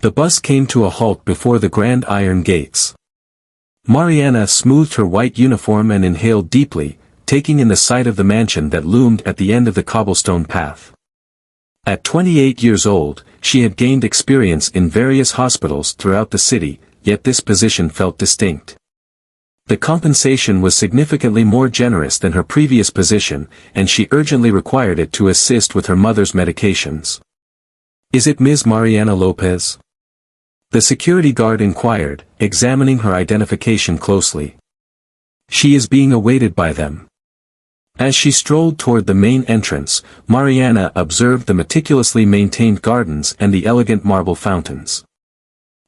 The bus came to a halt before the grand iron gates. Mariana smoothed her white uniform and inhaled deeply, taking in the sight of the mansion that loomed at the end of the cobblestone path. At 28 years old, she had gained experience in various hospitals throughout the city, yet this position felt distinct. The compensation was significantly more generous than her previous position, and she urgently required it to assist with her mother's medications. "Is it Ms. Mariana Lopez?" The security guard inquired, examining her identification closely. "She is being awaited by them." As she strolled toward the main entrance, Mariana observed the meticulously maintained gardens and the elegant marble fountains.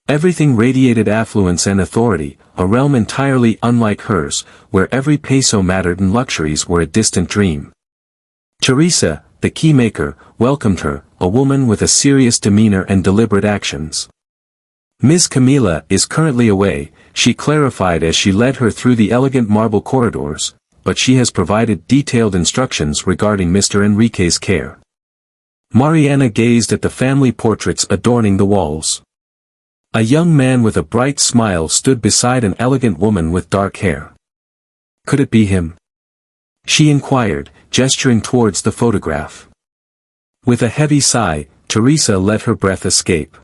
Everything radiated affluence and authority, a realm entirely unlike hers, where every peso mattered and luxuries were a distant dream. Teresa, the keymaker, welcomed her, a woman with a serious demeanor and deliberate actions. "Ms. Camila is currently away," she clarified as she led her through the elegant marble corridors, "but she has provided detailed instructions regarding Mr. Enrique's care." Mariana gazed at the family portraits adorning the walls. A young man with a bright smile stood beside an elegant woman with dark hair. Could it be him? She inquired, gesturing towards the photograph. With a heavy sigh, Teresa let her breath escape.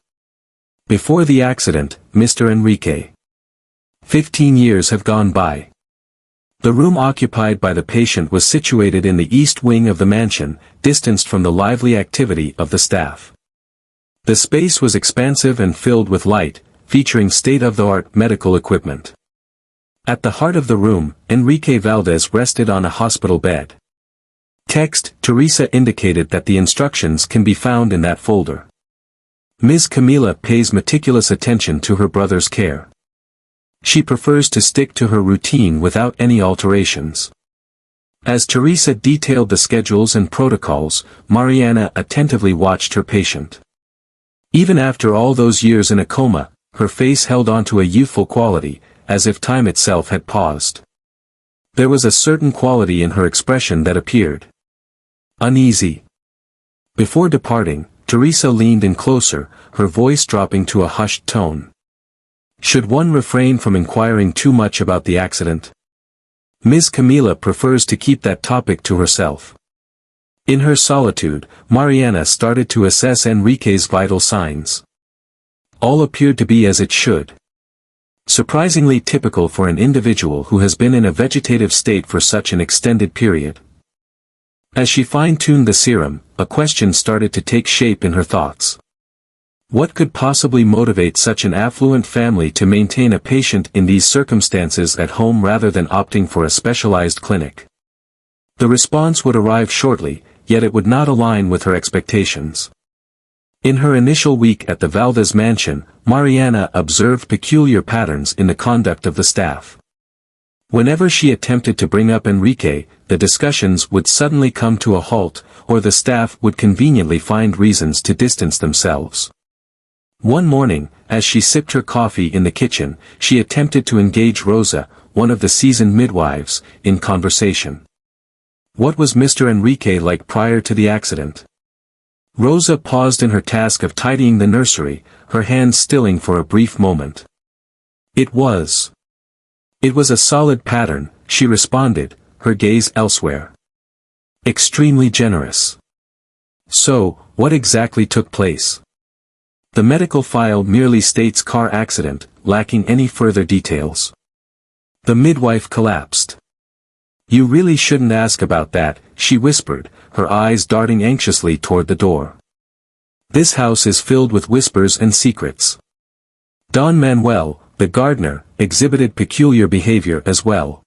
"Before the accident, Mr. Enrique. 15 years have gone by." The room occupied by the patient was situated in the east wing of the mansion, distanced from the lively activity of the staff. The space was expansive and filled with light, featuring state-of-the-art medical equipment. At the heart of the room, Enrique Valdez rested on a hospital bed. Text: Teresa indicated that the instructions can be found in that folder. Ms. Camila pays meticulous attention to her brother's care. She prefers to stick to her routine without any alterations. As Teresa detailed the schedules and protocols, Mariana attentively watched her patient. Even after all those years in a coma, her face held on to a youthful quality, as if time itself had paused. There was a certain quality in her expression that appeared uneasy. Before departing, Teresa leaned in closer, her voice dropping to a hushed tone. "Should one refrain from inquiring too much about the accident? Ms. Camila prefers to keep that topic to herself." In her solitude, Mariana started to assess Enrique's vital signs. All appeared to be as it should. Surprisingly typical for an individual who has been in a vegetative state for such an extended period. As she fine-tuned the serum, a question started to take shape in her thoughts. What could possibly motivate such an affluent family to maintain a patient in these circumstances at home rather than opting for a specialized clinic? The response would arrive shortly, yet it would not align with her expectations. In her initial week at the Valdez mansion, Mariana observed peculiar patterns in the conduct of the staff. Whenever she attempted to bring up Enrique, the discussions would suddenly come to a halt, or the staff would conveniently find reasons to distance themselves. One morning, as she sipped her coffee in the kitchen, she attempted to engage Rosa, one of the seasoned midwives, in conversation. What was Mr. Enrique like prior to the accident? Rosa paused in her task of tidying the nursery, her hands stilling for a brief moment. It was a solid pattern, she responded, her gaze elsewhere. Extremely generous. So, what exactly took place? The medical file merely states car accident, lacking any further details. The midwife collapsed. "You really shouldn't ask about that," she whispered, her eyes darting anxiously toward the door. "This house is filled with whispers and secrets." Don Manuel, the gardener, exhibited peculiar behavior as well.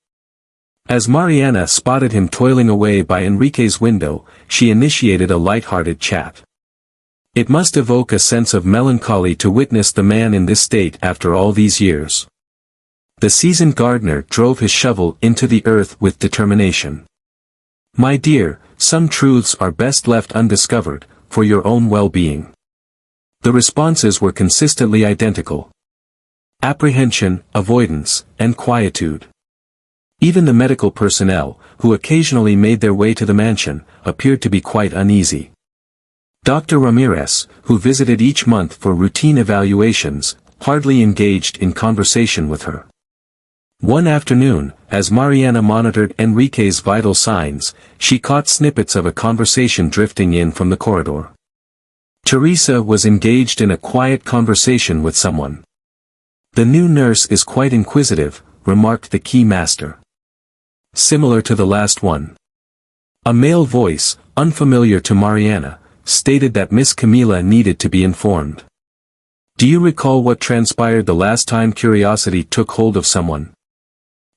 As Mariana spotted him toiling away by Enrique's window, she initiated a light-hearted chat. It must evoke a sense of melancholy to witness the man in this state after all these years. The seasoned gardener drove his shovel into the earth with determination. "My dear, some truths are best left undiscovered, for your own well-being." The responses were consistently identical. Apprehension, avoidance, and quietude. Even the medical personnel, who occasionally made their way to the mansion, appeared to be quite uneasy. Dr. Ramirez, who visited each month for routine evaluations, hardly engaged in conversation with her. One afternoon, as Mariana monitored Enrique's vital signs, she caught snippets of a conversation drifting in from the corridor. Teresa was engaged in a quiet conversation with someone. "The new nurse is quite inquisitive," remarked the key master. "Similar to the last one." A male voice, unfamiliar to Mariana, stated that Miss Camila needed to be informed. "Do you recall what transpired the last time curiosity took hold of someone?"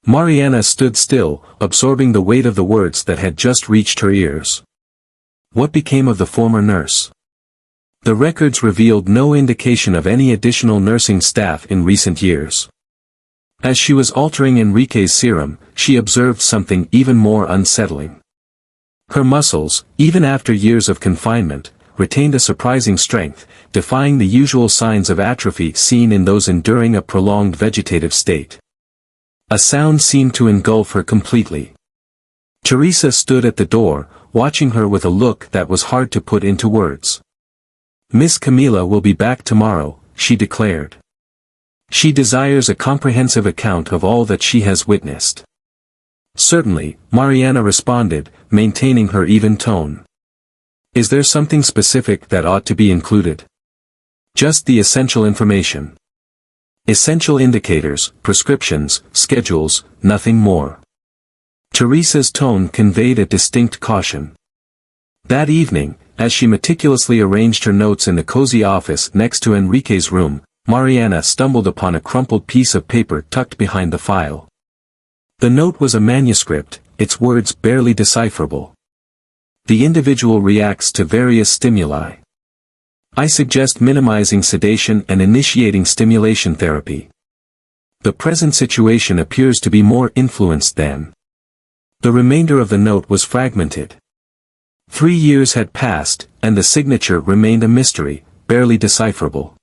Mariana stood still, absorbing the weight of the words that had just reached her ears. What became of the former nurse? The records revealed no indication of any additional nursing staff in recent years. As she was altering Enrique's serum, she observed something even more unsettling. Her muscles, even after years of confinement, retained a surprising strength, defying the usual signs of atrophy seen in those enduring a prolonged vegetative state. A sound seemed to engulf her completely. Teresa stood at the door, watching her with a look that was hard to put into words. "Miss Camila will be back tomorrow," she declared. "She desires a comprehensive account of all that she has witnessed." "Certainly," Mariana responded, maintaining her even tone. "Is there something specific that ought to be included?" "Just the essential information. Essential indicators, prescriptions, schedules, nothing more." Teresa's tone conveyed a distinct caution. That evening, as she meticulously arranged her notes in the cozy office next to Enrique's room, Mariana stumbled upon a crumpled piece of paper tucked behind the file. The note was a manuscript, its words barely decipherable. "The individual reacts to various stimuli. I suggest minimizing sedation and initiating stimulation therapy. The present situation appears to be more influenced than." The remainder of the note was fragmented. 3 years had passed, and the signature remained a mystery, barely decipherable.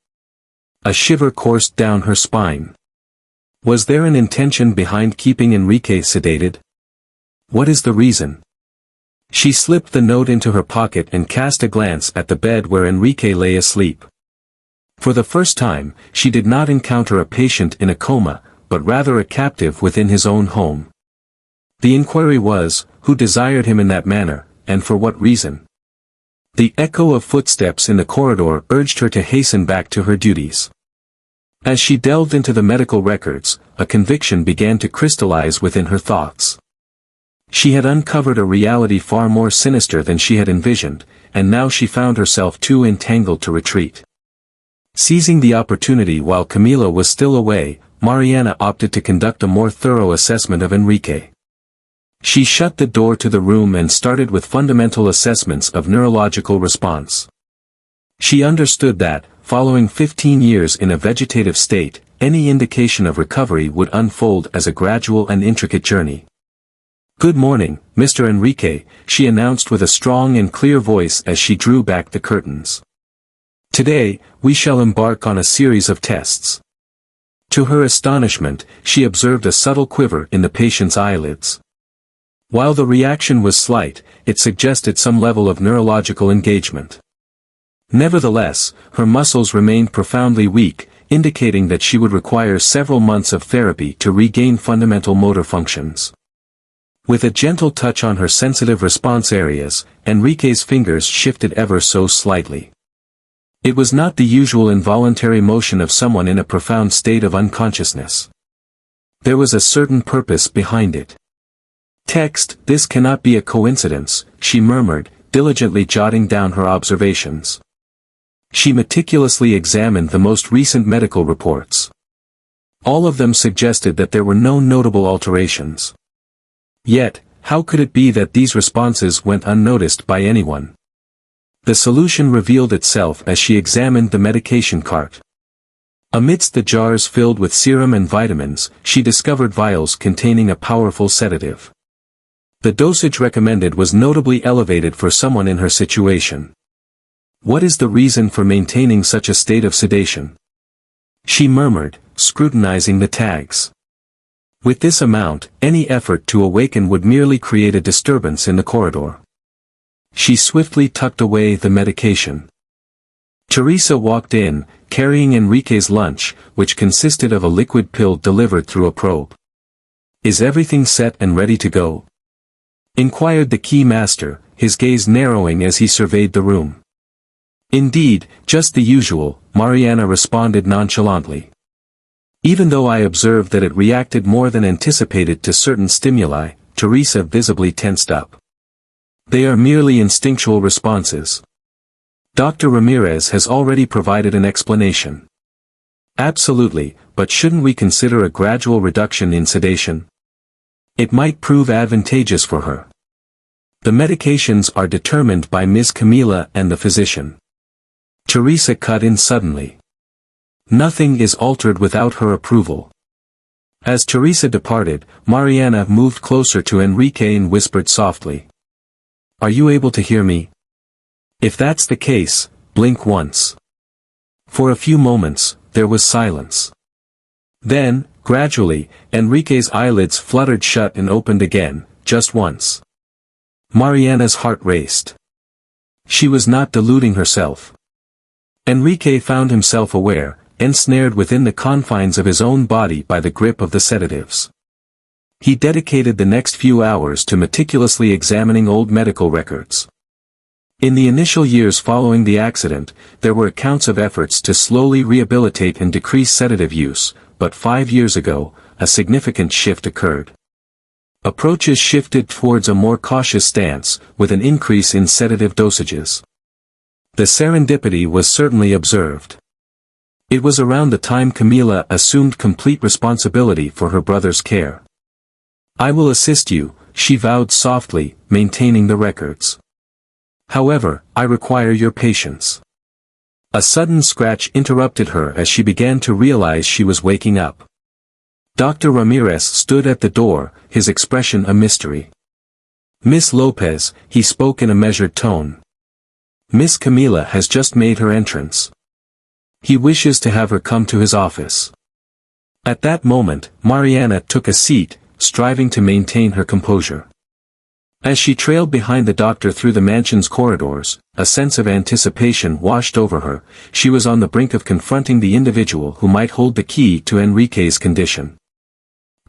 A shiver coursed down her spine. Was there an intention behind keeping Enrique sedated? What is the reason? She slipped the note into her pocket and cast a glance at the bed where Enrique lay asleep. For the first time, she did not encounter a patient in a coma, but rather a captive within his own home. The inquiry was, who desired him in that manner, and for what reason? The echo of footsteps in the corridor urged her to hasten back to her duties. As she delved into the medical records, a conviction began to crystallize within her thoughts. She had uncovered a reality far more sinister than she had envisioned, and now she found herself too entangled to retreat. Seizing the opportunity while Camila was still away, Mariana opted to conduct a more thorough assessment of Enrique. She shut the door to the room and started with fundamental assessments of neurological response. She understood that, following 15 years in a vegetative state, any indication of recovery would unfold as a gradual and intricate journey. "Good morning, Mr. Enrique," she announced with a strong and clear voice as she drew back the curtains. "Today, we shall embark on a series of tests." To her astonishment, she observed a subtle quiver in the patient's eyelids. While the reaction was slight, it suggested some level of neurological engagement. Nevertheless, her muscles remained profoundly weak, indicating that she would require several months of therapy to regain fundamental motor functions. With a gentle touch on her sensitive response areas, Enrique's fingers shifted ever so slightly. It was not the usual involuntary motion of someone in a profound state of unconsciousness. There was a certain purpose behind it. "Text, this cannot be a coincidence," she murmured, diligently jotting down her observations. She meticulously examined the most recent medical reports. All of them suggested that there were no notable alterations. Yet, how could it be that these responses went unnoticed by anyone? The solution revealed itself as she examined the medication cart. Amidst the jars filled with serum and vitamins, she discovered vials containing a powerful sedative. The dosage recommended was notably elevated for someone in her situation. What is the reason for maintaining such a state of sedation? She murmured, scrutinizing the tags. With this amount, any effort to awaken would merely create a disturbance in the corridor. She swiftly tucked away the medication. Teresa walked in, carrying Enrique's lunch, which consisted of a liquid pill delivered through a probe. "Is everything set and ready to go?" inquired the key master, his gaze narrowing as he surveyed the room. "Indeed, just the usual," Mariana responded nonchalantly. Even though I observed that it reacted more than anticipated to certain stimuli, Teresa visibly tensed up. "They are merely instinctual responses. Dr. Ramirez has already provided an explanation." "Absolutely, but shouldn't we consider a gradual reduction in sedation? It might prove advantageous for her. The medications are determined by Ms. Camila and the physician." Teresa cut in suddenly. "Nothing is altered without her approval." As Teresa departed, Mariana moved closer to Enrique and whispered softly. "Are you able to hear me? If that's the case, blink once." For a few moments, there was silence. Then, gradually, Enrique's eyelids fluttered shut and opened again, just once. Mariana's heart raced. She was not deluding herself. Enrique found himself aware, ensnared within the confines of his own body by the grip of the sedatives. He dedicated the next few hours to meticulously examining old medical records. In the initial years following the accident, there were accounts of efforts to slowly rehabilitate and decrease sedative use, but 5 years ago, a significant shift occurred. Approaches shifted towards a more cautious stance, with an increase in sedative dosages. The serendipity was certainly observed. It was around the time Camila assumed complete responsibility for her brother's care. "I will assist you," she vowed softly, maintaining the records. "However, I require your patience." A sudden scratch interrupted her as she began to realize she was waking up. Dr. Ramirez stood at the door, his expression a mystery. "Miss Lopez," he spoke in a measured tone. "Miss Camila has just made her entrance. He wishes to have her come to his office." At that moment, Mariana took a seat, striving to maintain her composure. As she trailed behind the doctor through the mansion's corridors, a sense of anticipation washed over her. She was on the brink of confronting the individual who might hold the key to Enrique's condition.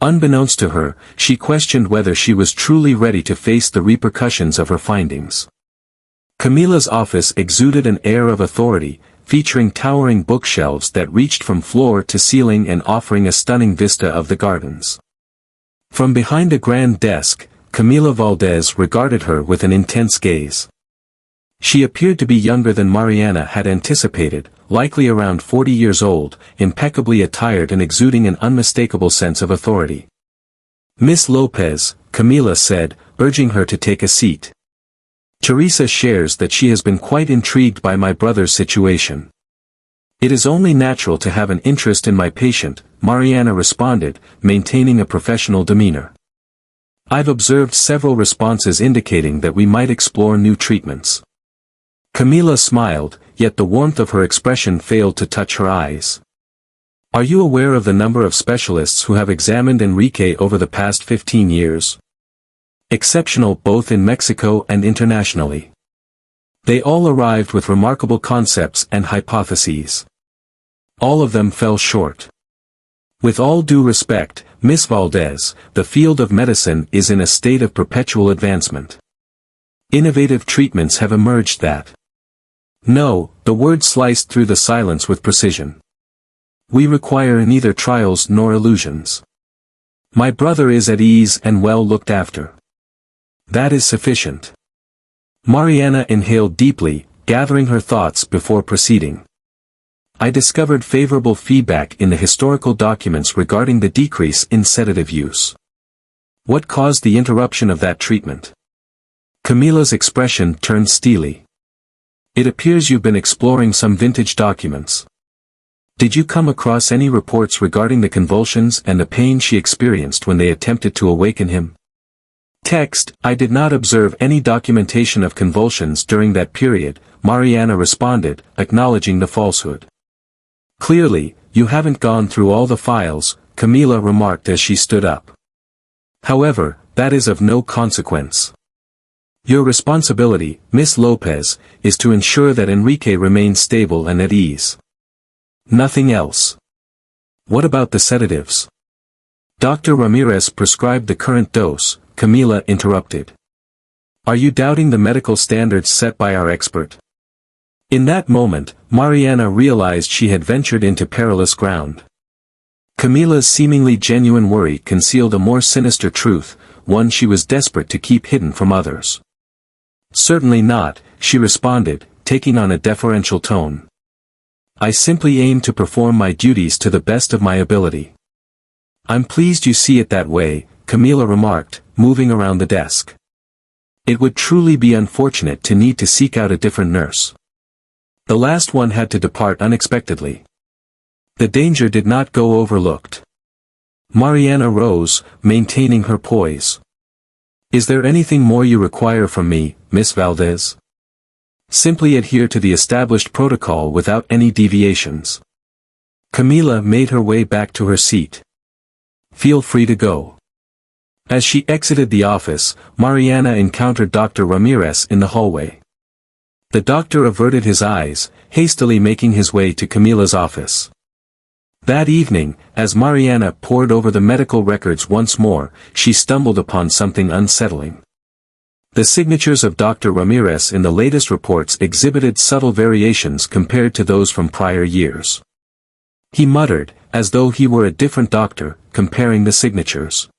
Unbeknownst to her, she questioned whether she was truly ready to face the repercussions of her findings. Camila's office exuded an air of authority, featuring towering bookshelves that reached from floor to ceiling and offering a stunning vista of the gardens. From behind a grand desk, Camila Valdez regarded her with an intense gaze. She appeared to be younger than Mariana had anticipated, likely around 40 years old, impeccably attired and exuding an unmistakable sense of authority. "Miss Lopez," Camila said, urging her to take a seat. "Teresa shares that she has been quite intrigued by my brother's situation." "It is only natural to have an interest in my patient," Mariana responded, maintaining a professional demeanor. "I've observed several responses indicating that we might explore new treatments." Camila smiled, yet the warmth of her expression failed to touch her eyes. "Are you aware of the number of specialists who have examined Enrique over the past 15 years? Exceptional both in Mexico and internationally. They all arrived with remarkable concepts and hypotheses. All of them fell short. With all due respect, Miss Valdez, the field of medicine is in a state of perpetual advancement. Innovative treatments have emerged that—" "No," the word sliced through the silence with precision. "We require neither trials nor illusions. My brother is at ease and well looked after. That is sufficient." Mariana inhaled deeply, gathering her thoughts before proceeding. "I discovered favorable feedback in the historical documents regarding the decrease in sedative use. What caused the interruption of that treatment?" Camila's expression turned steely. "It appears you've been exploring some vintage documents. Did you come across any reports regarding the convulsions and the pain she experienced when they attempted to awaken him?" Text: "I did not observe any documentation of convulsions during that period," Mariana responded, acknowledging the falsehood. "Clearly, you haven't gone through all the files," Camila remarked as she stood up. "However, that is of no consequence. Your responsibility, Miss Lopez, is to ensure that Enrique remains stable and at ease. Nothing else. What about the sedatives? Dr. Ramirez prescribed the current dose, Camila interrupted. Are you doubting the medical standards set by our expert? In that moment, Mariana realized she had ventured into perilous ground. Camila's seemingly genuine worry concealed a more sinister truth, one she was desperate to keep hidden from others. Certainly not, she responded, taking on a deferential tone. I simply aim to perform my duties to the best of my ability. I'm pleased you see it that way, Camila remarked, moving around the desk. It would truly be unfortunate to need to seek out a different nurse. The last one had to depart unexpectedly. The danger did not go overlooked. Mariana rose, maintaining her poise. Is there anything more you require from me, Miss Valdez? Simply adhere to the established protocol without any deviations. Camila made her way back to her seat. Feel free to go. As she exited the office, Mariana encountered Dr. Ramirez in the hallway. The doctor averted his eyes, hastily making his way to Camila's office. That evening, as Mariana pored over the medical records once more, she stumbled upon something unsettling. The signatures of Dr. Ramirez in the latest reports exhibited subtle variations compared to those from prior years. He muttered, as though he were a different doctor, comparing the signatures.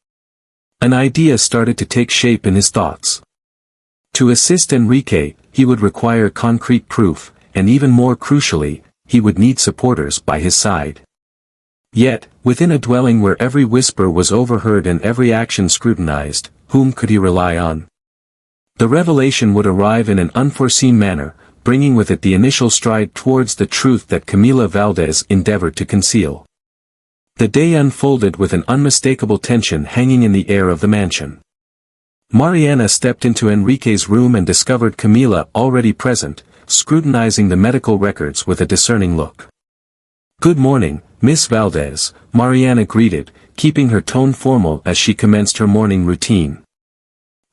An idea started to take shape in his thoughts. To assist Enrique, he would require concrete proof, and even more crucially, he would need supporters by his side. Yet, within a dwelling where every whisper was overheard and every action scrutinized, whom could he rely on? The revelation would arrive in an unforeseen manner, bringing with it the initial stride towards the truth that Camila Valdez endeavored to conceal. The day unfolded with an unmistakable tension hanging in the air of the mansion. Mariana stepped into Enrique's room and discovered Camila already present, scrutinizing the medical records with a discerning look. Good morning, Miss Valdez, Mariana greeted, keeping her tone formal as she commenced her morning routine.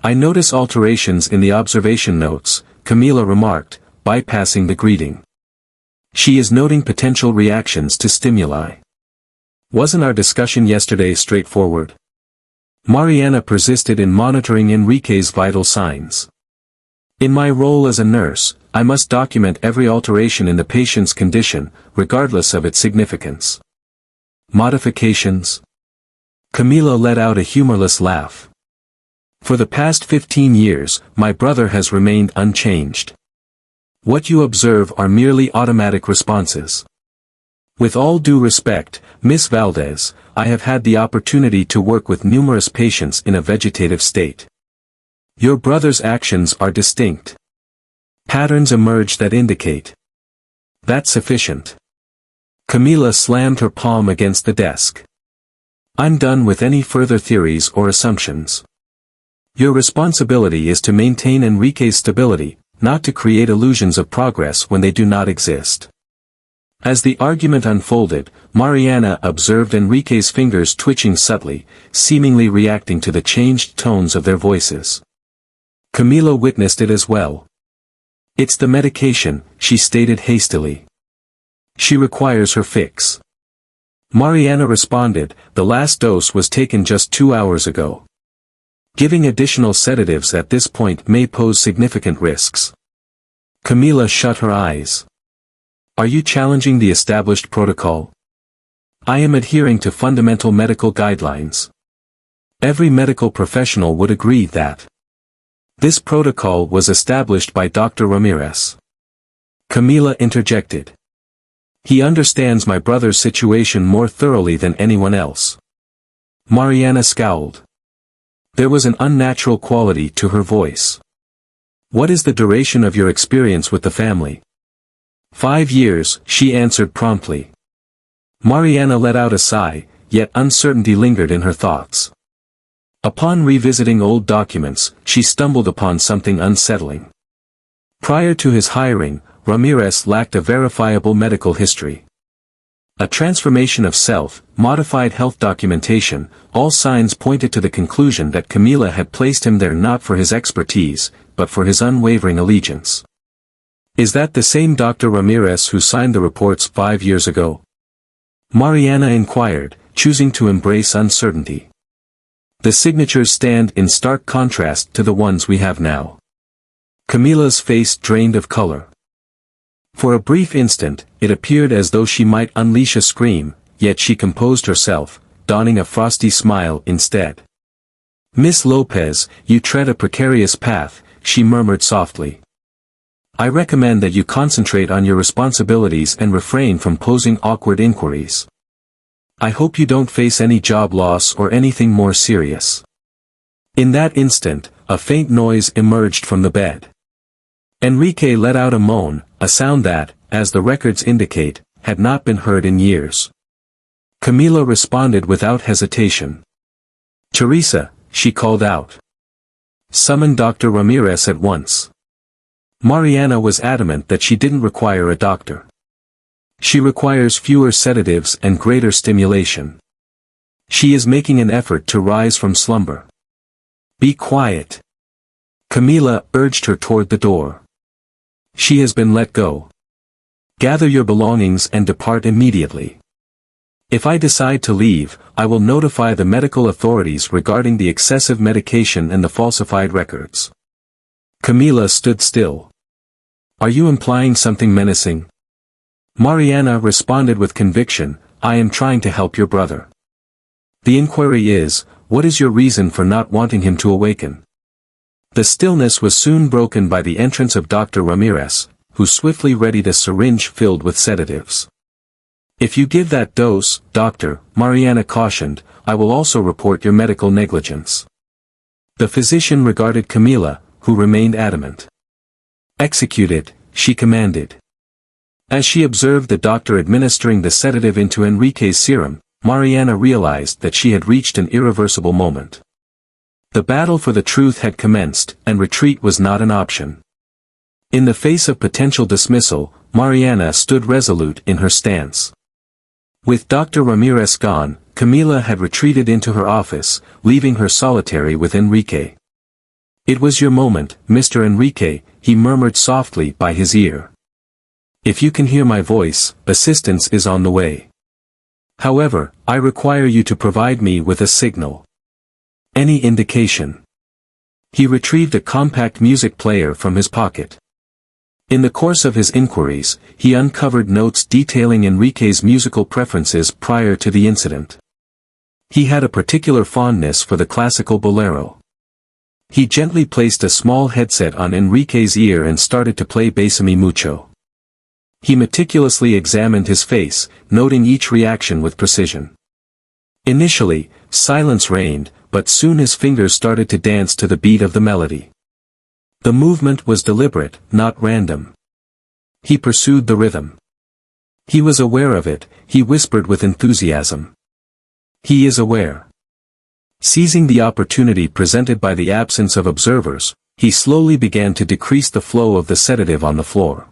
I notice alterations in the observation notes, Camila remarked, bypassing the greeting. She is noting potential reactions to stimuli. Wasn't our discussion yesterday straightforward? Mariana persisted in monitoring Enrique's vital signs. In my role as a nurse, I must document every alteration in the patient's condition, regardless of its significance. Modifications? Camila let out a humorless laugh. For the past 15 years, my brother has remained unchanged. What you observe are merely automatic responses. With all due respect, Miss Valdez, I have had the opportunity to work with numerous patients in a vegetative state. Your brother's actions are distinct. Patterns emerge that indicate. That's sufficient. Camila slammed her palm against the desk. I'm done with any further theories or assumptions. Your responsibility is to maintain Enrique's stability, not to create illusions of progress when they do not exist. As the argument unfolded, Mariana observed Enrique's fingers twitching subtly, seemingly reacting to the changed tones of their voices. Camila witnessed it as well. It's the medication, she stated hastily. She requires her fix. Mariana responded, the last dose was taken just 2 hours ago. Giving additional sedatives at this point may pose significant risks. Camila shut her eyes. Are you challenging the established protocol? I am adhering to fundamental medical guidelines. Every medical professional would agree that this protocol was established by Dr. Ramirez. Camila interjected. He understands my brother's situation more thoroughly than anyone else. Mariana scowled. There was an unnatural quality to her voice. What is the duration of your experience with the family? 5 years, she answered promptly. Mariana let out a sigh, yet uncertainty lingered in her thoughts. Upon revisiting old documents, she stumbled upon something unsettling. Prior to his hiring, Ramirez lacked a verifiable medical history. A transformation of self-modified health documentation, all signs pointed to the conclusion that Camila had placed him there not for his expertise, but for his unwavering allegiance. Is that the same Dr. Ramirez who signed the reports 5 years ago? Mariana inquired, choosing to embrace uncertainty. The signatures stand in stark contrast to the ones we have now. Camila's face drained of color. For a brief instant, it appeared as though she might unleash a scream, yet she composed herself, donning a frosty smile instead. "Miss Lopez, you tread a precarious path," she murmured softly. "I recommend that you concentrate on your responsibilities and refrain from posing awkward inquiries. I hope you don't face any job loss or anything more serious." In that instant, a faint noise emerged from the bed. Enrique let out a moan, a sound that, as the records indicate, had not been heard in years. Camila responded without hesitation. "Teresa," she called out. "Summon Dr. Ramirez at once." Mariana was adamant that she didn't require a doctor. She requires fewer sedatives and greater stimulation. She is making an effort to rise from slumber. "Be quiet." Camila urged her toward the door. "She has been let go. Gather your belongings and depart immediately. If I decide to leave, I will notify the medical authorities regarding the excessive medication and the falsified records." Camila stood still. "Are you implying something menacing?" Mariana responded with conviction, "I am trying to help your brother. The inquiry is, what is your reason for not wanting him to awaken?" The stillness was soon broken by the entrance of Dr. Ramirez, who swiftly readied a syringe filled with sedatives. "If you give that dose, doctor," Mariana cautioned, "I will also report your medical negligence." The physician regarded Camila, who remained adamant. "Execute it," she commanded. As she observed the doctor administering the sedative into Enrique's serum, Mariana realized that she had reached an irreversible moment. The battle for the truth had commenced, and retreat was not an option. In the face of potential dismissal, Mariana stood resolute in her stance. With Dr. Ramirez gone, Camila had retreated into her office, leaving her solitary with Enrique. "It was your moment, Mr. Enrique," he murmured softly by his ear. "If you can hear my voice, assistance is on the way. However, I require you to provide me with a signal. Any indication." He retrieved a compact music player from his pocket. In the course of his inquiries, he uncovered notes detailing Enrique's musical preferences prior to the incident. He had a particular fondness for the classical bolero. He gently placed a small headset on Enrique's ear and started to play Bésame Mucho. He meticulously examined his face, noting each reaction with precision. Initially, silence reigned, but soon his fingers started to dance to the beat of the melody. The movement was deliberate, not random. He pursued the rhythm. He was aware of it, he whispered with enthusiasm. He is aware. Seizing the opportunity presented by the absence of observers, he slowly began to decrease the flow of the sedative on the floor.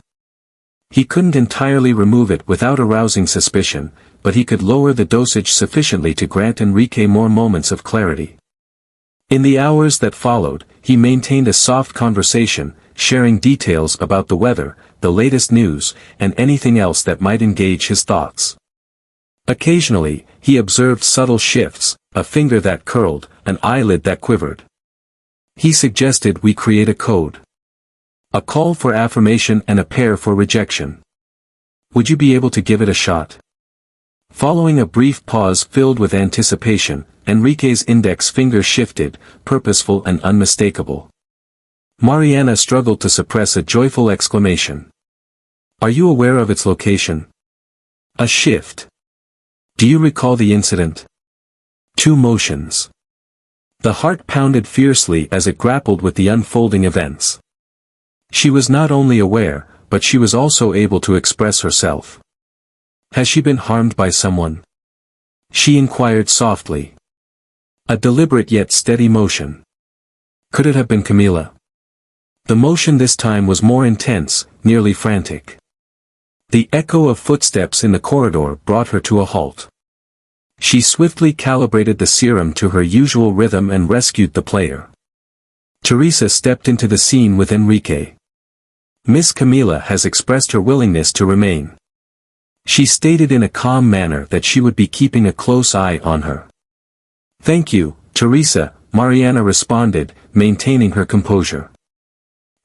He couldn't entirely remove it without arousing suspicion, but he could lower the dosage sufficiently to grant Enrique more moments of clarity. In the hours that followed, he maintained a soft conversation, sharing details about the weather, the latest news, and anything else that might engage his thoughts. Occasionally, he observed subtle shifts, a finger that curled, an eyelid that quivered. He suggested we create a code. A call for affirmation and a pair for rejection. Would you be able to give it a shot? Following a brief pause filled with anticipation, Enrique's index finger shifted, purposeful and unmistakable. Mariana struggled to suppress a joyful exclamation. "Are you aware of its location?" A shift. "Do you recall the incident?" Two motions. The heart pounded fiercely as it grappled with the unfolding events. She was not only aware, but she was also able to express herself. "Has she been harmed by someone?" she inquired softly. A deliberate yet steady motion. Could it have been Camila? The motion this time was more intense, nearly frantic. The echo of footsteps in the corridor brought her to a halt. She swiftly calibrated the serum to her usual rhythm and rescued the player. Teresa stepped into the scene with Enrique. Miss Camila has expressed her willingness to remain. She stated in a calm manner that she would be keeping a close eye on her. Thank you, Teresa, Mariana responded, maintaining her composure.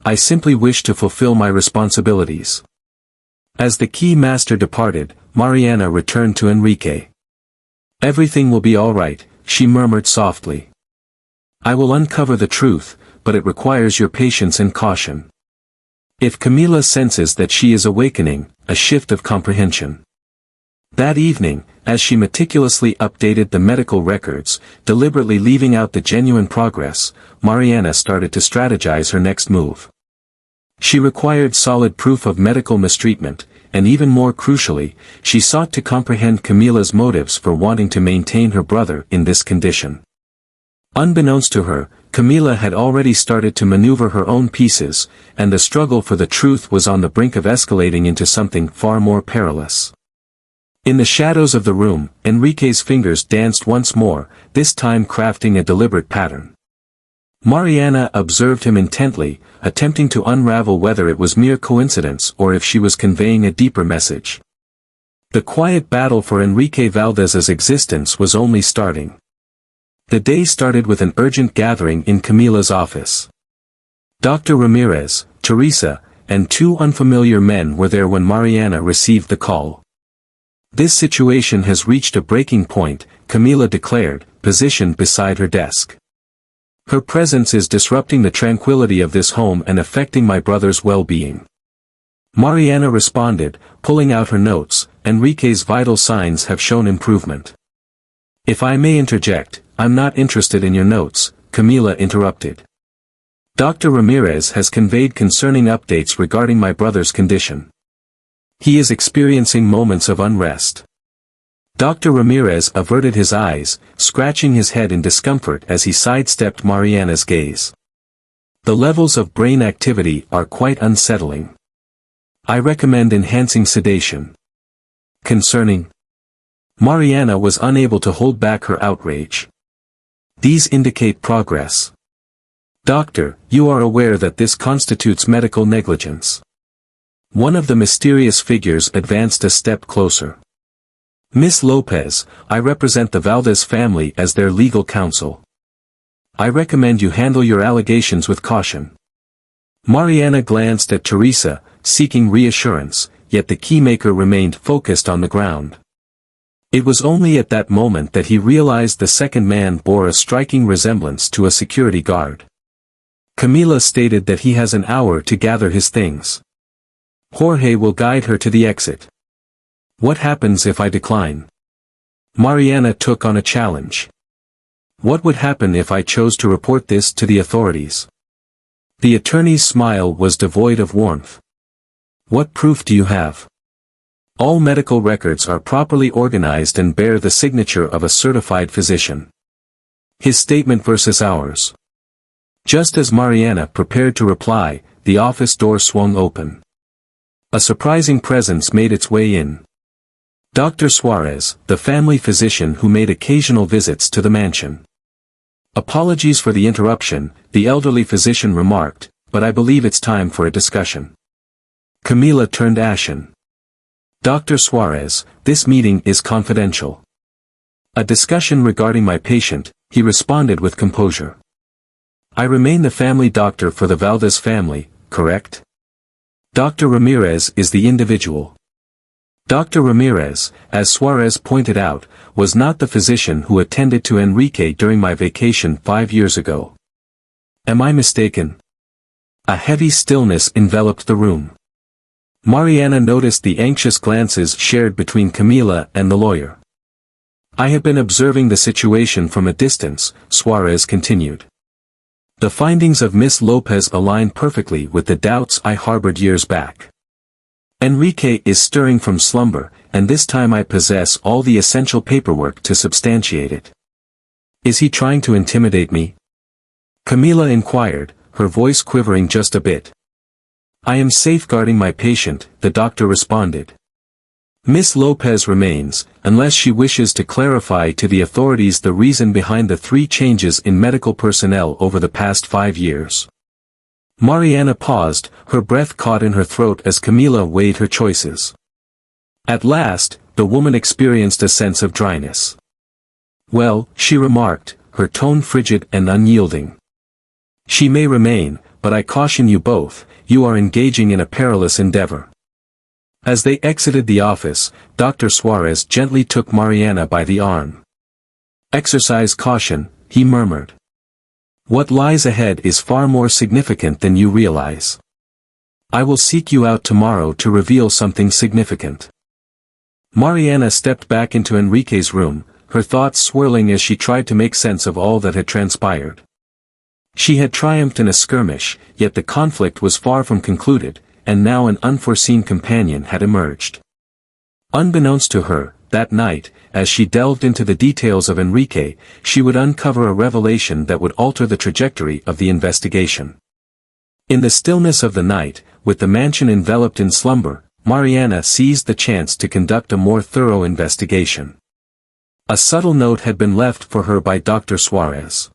I simply wish to fulfill my responsibilities. As the key master departed, Mariana returned to Enrique. Everything will be all right, she murmured softly. I will uncover the truth, but it requires your patience and caution. If Camila senses that she is awakening, a shift of comprehension. That evening, as she meticulously updated the medical records, deliberately leaving out the genuine progress, Mariana started to strategize her next move. She required solid proof of medical mistreatment, and even more crucially, she sought to comprehend Camila's motives for wanting to maintain her brother in this condition. Unbeknownst to her, Camila had already started to maneuver her own pieces, and the struggle for the truth was on the brink of escalating into something far more perilous. In the shadows of the room, Enrique's fingers danced once more, this time crafting a deliberate pattern. Mariana observed him intently, attempting to unravel whether it was mere coincidence or if she was conveying a deeper message. The quiet battle for Enrique Valdez's existence was only starting. The day started with an urgent gathering in Camila's office. Dr. Ramirez, Teresa, and two unfamiliar men were there when Mariana received the call. This situation has reached a breaking point, Camila declared, positioned beside her desk. Her presence is disrupting the tranquility of this home and affecting my brother's well-being. Mariana responded, pulling out her notes. Enrique's vital signs have shown improvement. If I may interject, I'm not interested in your notes, Camila interrupted. Dr. Ramirez has conveyed concerning updates regarding my brother's condition. He is experiencing moments of unrest. Dr. Ramirez averted his eyes, scratching his head in discomfort as he sidestepped Mariana's gaze. The levels of brain activity are quite unsettling. I recommend enhancing sedation. Concerning? Mariana was unable to hold back her outrage. These indicate progress. Doctor, you are aware that this constitutes medical negligence. One of the mysterious figures advanced a step closer. Miss Lopez, I represent the Valdez family as their legal counsel. I recommend you handle your allegations with caution. Mariana glanced at Teresa, seeking reassurance, yet the keymaker remained focused on the ground. It was only at that moment that he realized the second man bore a striking resemblance to a security guard. Camila stated that he has an hour to gather his things. Jorge will guide her to the exit. What happens if I decline? Mariana took on a challenge. What would happen if I chose to report this to the authorities? The attorney's smile was devoid of warmth. What proof do you have? All medical records are properly organized and bear the signature of a certified physician. His statement versus ours. Just as Mariana prepared to reply, the office door swung open. A surprising presence made its way in. Dr. Suarez, the family physician who made occasional visits to the mansion. Apologies for the interruption, the elderly physician remarked, but I believe it's time for a discussion. Camila turned ashen. Dr. Suarez, this meeting is confidential. A discussion regarding my patient, he responded with composure. I remain the family doctor for the Valdez family, correct? Dr. Ramirez is the individual. Dr. Ramirez, as Suarez pointed out, was not the physician who attended to Enrique during my vacation 5 years ago. Am I mistaken? A heavy stillness enveloped the room. Mariana noticed the anxious glances shared between Camila and the lawyer. I have been observing the situation from a distance, Suarez continued. The findings of Miss Lopez align perfectly with the doubts I harbored years back. Enrique is stirring from slumber, and this time I possess all the essential paperwork to substantiate it. Is he trying to intimidate me? Camila inquired, her voice quivering just a bit. I am safeguarding my patient, the doctor responded. Miss Lopez remains, unless she wishes to clarify to the authorities the reason behind the 3 changes in medical personnel over the past 5 years. Mariana paused, her breath caught in her throat as Camila weighed her choices. At last, the woman experienced a sense of dryness. "Well," she remarked, her tone frigid and unyielding. "She may remain, but I caution you both, you are engaging in a perilous endeavor." As they exited the office, Dr. Suarez gently took Mariana by the arm. "Exercise caution," he murmured. "What lies ahead is far more significant than you realize. I will seek you out tomorrow to reveal something significant." Mariana stepped back into Enrique's room, her thoughts swirling as she tried to make sense of all that had transpired. She had triumphed in a skirmish, yet the conflict was far from concluded, and now an unforeseen companion had emerged. Unbeknownst to her, that night, as she delved into the details of Enrique, she would uncover a revelation that would alter the trajectory of the investigation. In the stillness of the night, with the mansion enveloped in slumber, Mariana seized the chance to conduct a more thorough investigation. A subtle note had been left for her by Dr. Suarez.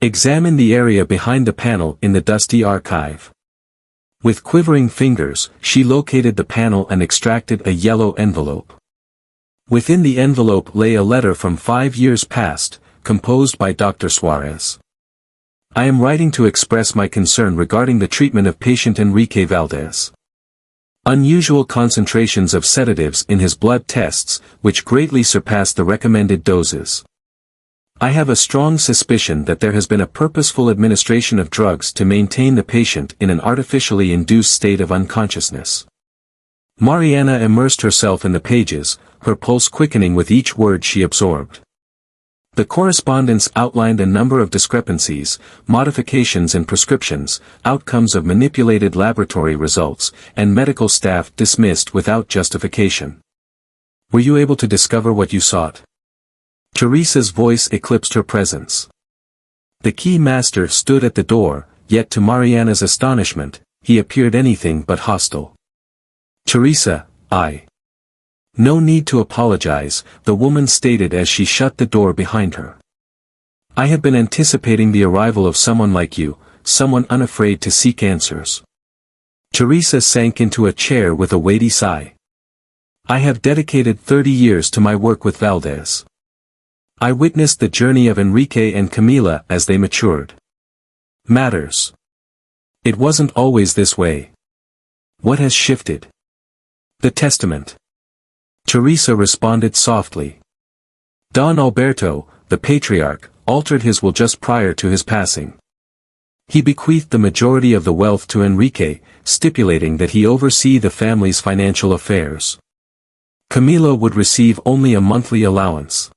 "Examine the area behind the panel in the dusty archive." With quivering fingers, she located the panel and extracted a yellow envelope. Within the envelope lay a letter from 5 years past, composed by Dr. Suarez. "I am writing to express my concern regarding the treatment of patient Enrique Valdez. Unusual concentrations of sedatives in his blood tests, which greatly surpass the recommended doses. I have a strong suspicion that there has been a purposeful administration of drugs to maintain the patient in an artificially induced state of unconsciousness." Mariana immersed herself in the pages, her pulse quickening with each word she absorbed. The correspondence outlined a number of discrepancies, modifications in prescriptions, outcomes of manipulated laboratory results, and medical staff dismissed without justification. "Were you able to discover what you sought?" Teresa's voice eclipsed her presence. The key master stood at the door, yet to Mariana's astonishment, he appeared anything but hostile. "Teresa, No need to apologize," the woman stated as she shut the door behind her. "I have been anticipating the arrival of someone like you, someone unafraid to seek answers." Teresa sank into a chair with a weighty sigh. "I have dedicated 30 years to my work with Valdez. I witnessed the journey of Enrique and Camila as they matured. Matters. It wasn't always this way. What has shifted?" "The testament." Teresa responded softly. "Don Alberto, the patriarch, altered his will just prior to his passing. He bequeathed the majority of the wealth to Enrique, stipulating that he oversee the family's financial affairs. Camila would receive only a monthly allowance."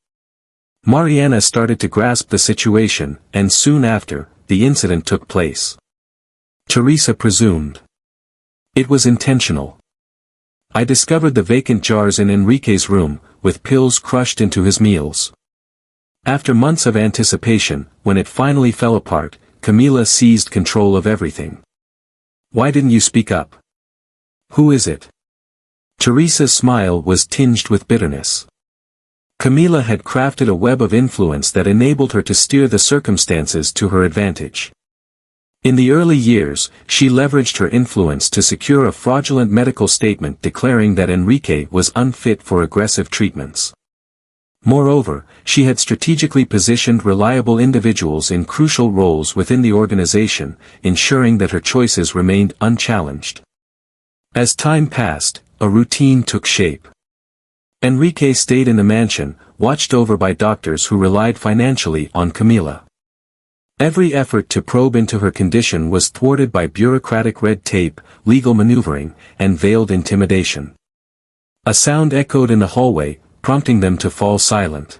Mariana started to grasp the situation, and soon after, the incident took place. Teresa presumed. "It was intentional. I discovered the vacant jars in Enrique's room, with pills crushed into his meals. After months of anticipation, when it finally fell apart, Camila seized control of everything." "Why didn't you speak up? Who is it?" Teresa's smile was tinged with bitterness. Camila had crafted a web of influence that enabled her to steer the circumstances to her advantage. In the early years, she leveraged her influence to secure a fraudulent medical statement declaring that Enrique was unfit for aggressive treatments. Moreover, she had strategically positioned reliable individuals in crucial roles within the organization, ensuring that her choices remained unchallenged. As time passed, a routine took shape. Enrique stayed in the mansion, watched over by doctors who relied financially on Camila. Every effort to probe into her condition was thwarted by bureaucratic red tape, legal maneuvering, and veiled intimidation. A sound echoed in the hallway, prompting them to fall silent.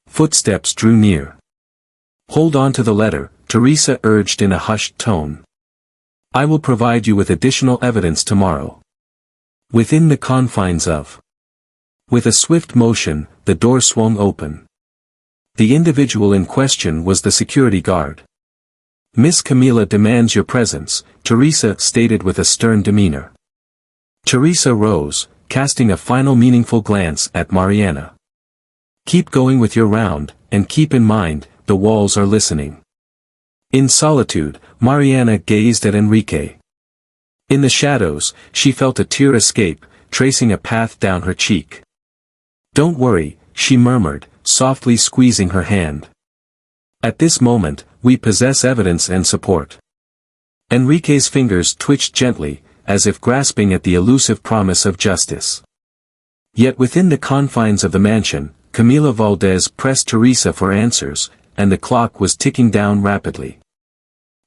Footsteps drew near. "Hold on to the letter," Teresa urged in a hushed tone. "I will provide you with additional evidence tomorrow." Within the confines of. With a swift motion, the door swung open. The individual in question was the security guard. "Miss Camila demands your presence," Teresa stated with a stern demeanor. Teresa rose, casting a final meaningful glance at Mariana. "Keep going with your round, and keep in mind, the walls are listening." In solitude, Mariana gazed at Enrique. In the shadows, she felt a tear escape, tracing a path down her cheek. "Don't worry," she murmured, softly squeezing her hand. "At this moment, we possess evidence and support." Enrique's fingers twitched gently, as if grasping at the elusive promise of justice. Yet within the confines of the mansion, Camila Valdez pressed Teresa for answers, and the clock was ticking down rapidly.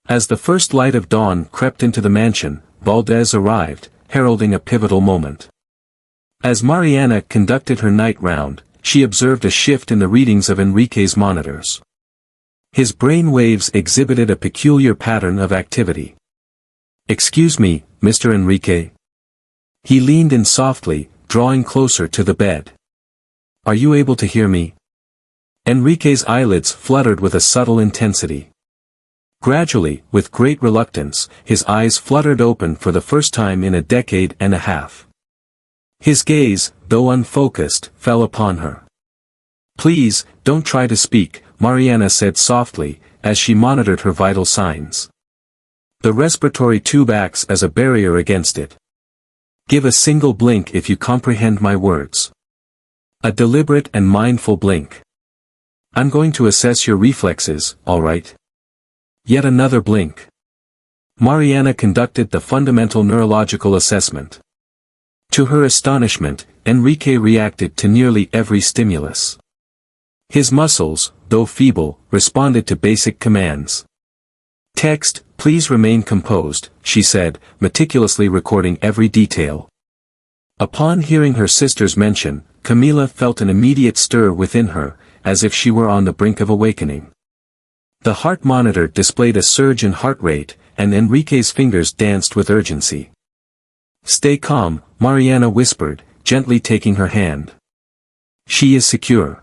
As the first light of dawn crept into the mansion, Valdez arrived, heralding a pivotal moment. As Mariana conducted her night round, she observed a shift in the readings of Enrique's monitors. His brain waves exhibited a peculiar pattern of activity. "Excuse me, Mr. Enrique?" He leaned in softly, drawing closer to the bed. "Are you able to hear me?" Enrique's eyelids fluttered with a subtle intensity. Gradually, with great reluctance, his eyes fluttered open for the first time in a decade and a half. His gaze, though unfocused, fell upon her. "Please, don't try to speak," Mariana said softly, as she monitored her vital signs. "The respiratory tube acts as a barrier against it. Give a single blink if you comprehend my words. A deliberate and mindful blink. I'm going to assess your reflexes, all right? Yet another blink." Mariana conducted the fundamental neurological assessment. To her astonishment, Enrique reacted to nearly every stimulus. His muscles, though feeble, responded to basic commands. "Text, please remain composed," she said, meticulously recording every detail. Upon hearing her sister's mention, Camila felt an immediate stir within her, as if she were on the brink of awakening. The heart monitor displayed a surge in heart rate, and Enrique's fingers danced with urgency. "Stay calm," Mariana whispered, gently taking her hand. "She is secure.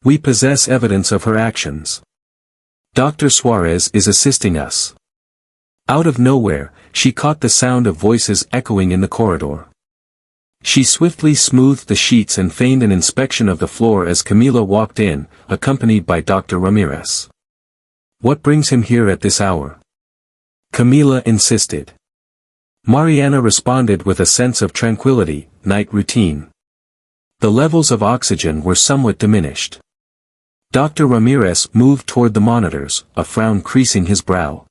We possess evidence of her actions. Dr. Suarez is assisting us." Out of nowhere, she caught the sound of voices echoing in the corridor. She swiftly smoothed the sheets and feigned an inspection of the floor as Camila walked in, accompanied by Dr. Ramirez. "What brings him here at this hour?" Camila insisted. Mariana responded with a sense of tranquility, "Night routine." The levels of oxygen were somewhat diminished. Dr. Ramirez moved toward the monitors, a frown creasing his brow.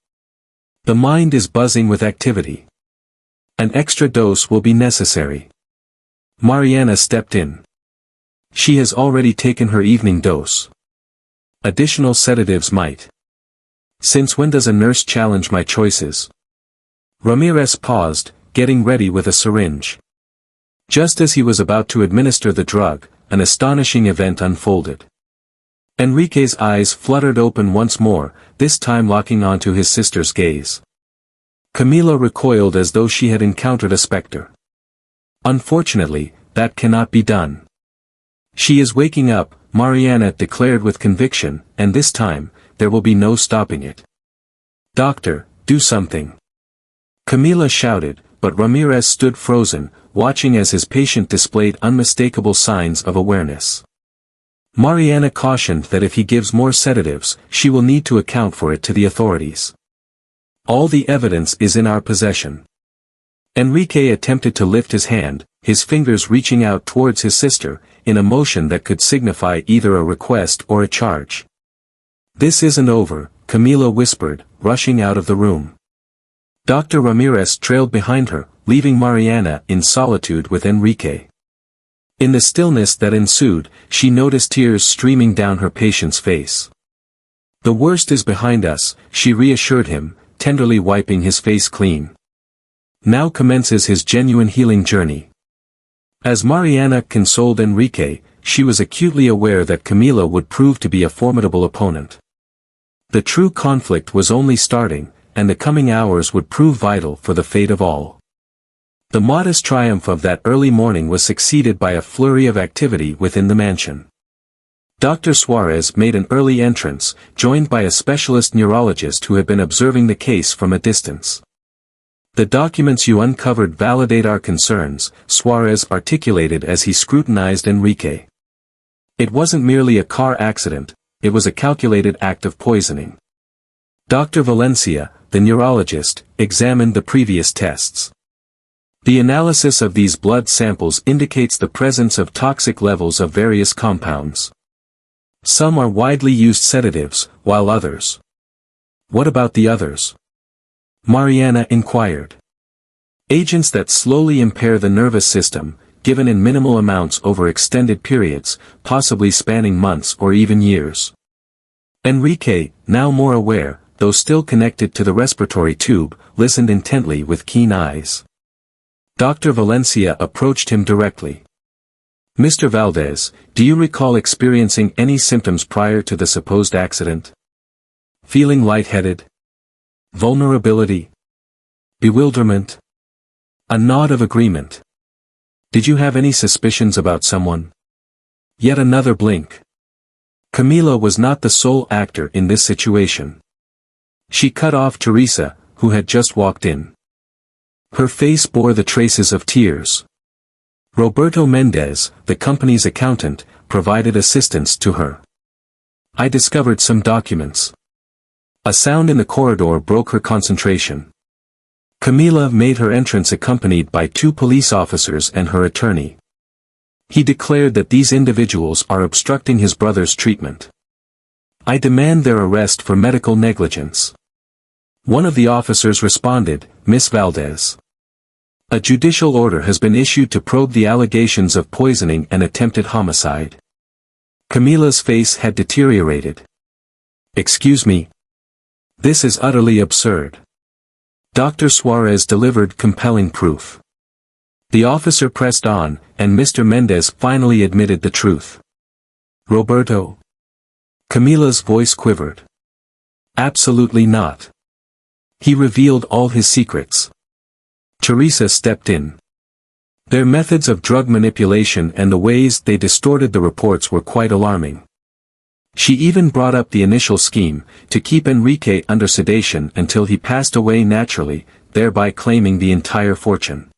"The mind is buzzing with activity. An extra dose will be necessary." Mariana stepped in. "She has already taken her evening dose. Additional sedatives might." "Since when does a nurse challenge my choices?" Ramirez paused, getting ready with a syringe. Just as he was about to administer the drug, an astonishing event unfolded. Enrique's eyes fluttered open once more, this time locking onto his sister's gaze. Camila recoiled as though she had encountered a specter. "Unfortunately, that cannot be done. She is waking up," Mariana declared with conviction, "and this time, there will be no stopping it. Doctor, do something." Camila shouted, but Ramirez stood frozen, watching as his patient displayed unmistakable signs of awareness. Mariana cautioned that if he gives more sedatives, she will need to account for it to the authorities. "All the evidence is in our possession." Enrique attempted to lift his hand, his fingers reaching out towards his sister, in a motion that could signify either a request or a charge. "This isn't over," Camila whispered, rushing out of the room. Dr. Ramirez trailed behind her, leaving Mariana in solitude with Enrique. In the stillness that ensued, she noticed tears streaming down her patient's face. "The worst is behind us," she reassured him, tenderly wiping his face clean. "Now commences his genuine healing journey." As Mariana consoled Enrique, she was acutely aware that Camila would prove to be a formidable opponent. The true conflict was only starting, and the coming hours would prove vital for the fate of all. The modest triumph of that early morning was succeeded by a flurry of activity within the mansion. Dr. Suarez made an early entrance, joined by a specialist neurologist who had been observing the case from a distance. "The documents you uncovered validate our concerns," Suarez articulated as he scrutinized Enrique. "It wasn't merely a car accident, it was a calculated act of poisoning." Dr. Valencia, the neurologist, examined the previous tests. "The analysis of these blood samples indicates the presence of toxic levels of various compounds. Some are widely used sedatives, while others—" "What about the others?" Mariana inquired. "Agents that slowly impair the nervous system, given in minimal amounts over extended periods, possibly spanning months or even years." Enrique, now more aware, though still connected to the respiratory tube, listened intently with keen eyes. Dr. Valencia approached him directly. "Mr. Valdez, do you recall experiencing any symptoms prior to the supposed accident? Feeling lightheaded? Vulnerability? Bewilderment?" A nod of agreement. "Did you have any suspicions about someone?" Yet another blink. Camila was not the sole actor in this situation. She cut off Teresa, who had just walked in. Her face bore the traces of tears. Roberto Mendez, the company's accountant, provided assistance to her. "I discovered some documents." A sound in the corridor broke her concentration. Camila made her entrance accompanied by 2 police officers and her attorney. He declared that these individuals are obstructing his brother's treatment. "I demand their arrest for medical negligence." One of the officers responded, "Miss Valdez. A judicial order has been issued to probe the allegations of poisoning and attempted homicide." Camila's face had deteriorated. "Excuse me. This is utterly absurd." Dr. Suarez delivered compelling proof. The officer pressed on, and Mr. Mendez finally admitted the truth. "Roberto?" Camila's voice quivered. "Absolutely not. He revealed all his secrets." Teresa stepped in. Their methods of drug manipulation and the ways they distorted the reports were quite alarming. She even brought up the initial scheme, to keep Enrique under sedation until he passed away naturally, thereby claiming the entire fortune.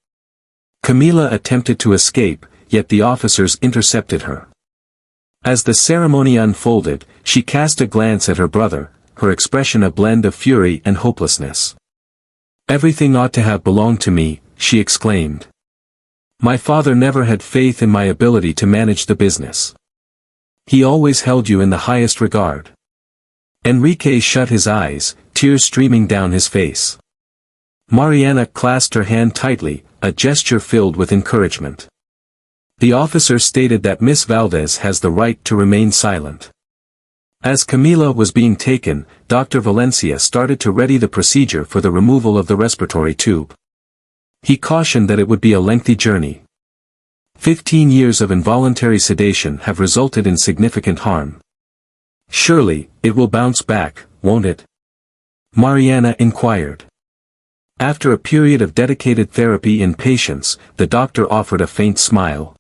Camila attempted to escape, yet the officers intercepted her. As the ceremony unfolded, she cast a glance at her brother, her expression a blend of fury and hopelessness. "Everything ought to have belonged to me," she exclaimed. "My father never had faith in my ability to manage the business. He always held you in the highest regard." Enrique shut his eyes, tears streaming down his face. Mariana clasped her hand tightly, a gesture filled with encouragement. The officer stated that Miss Valdez has the right to remain silent. As Camila was being taken, Dr. Valencia started to ready the procedure for the removal of the respiratory tube. He cautioned that it would be a lengthy journey. 15 years of involuntary sedation have resulted in significant harm. "Surely, it will bounce back, won't it?" Mariana inquired. After a period of dedicated therapy and patience, the doctor offered a faint smile.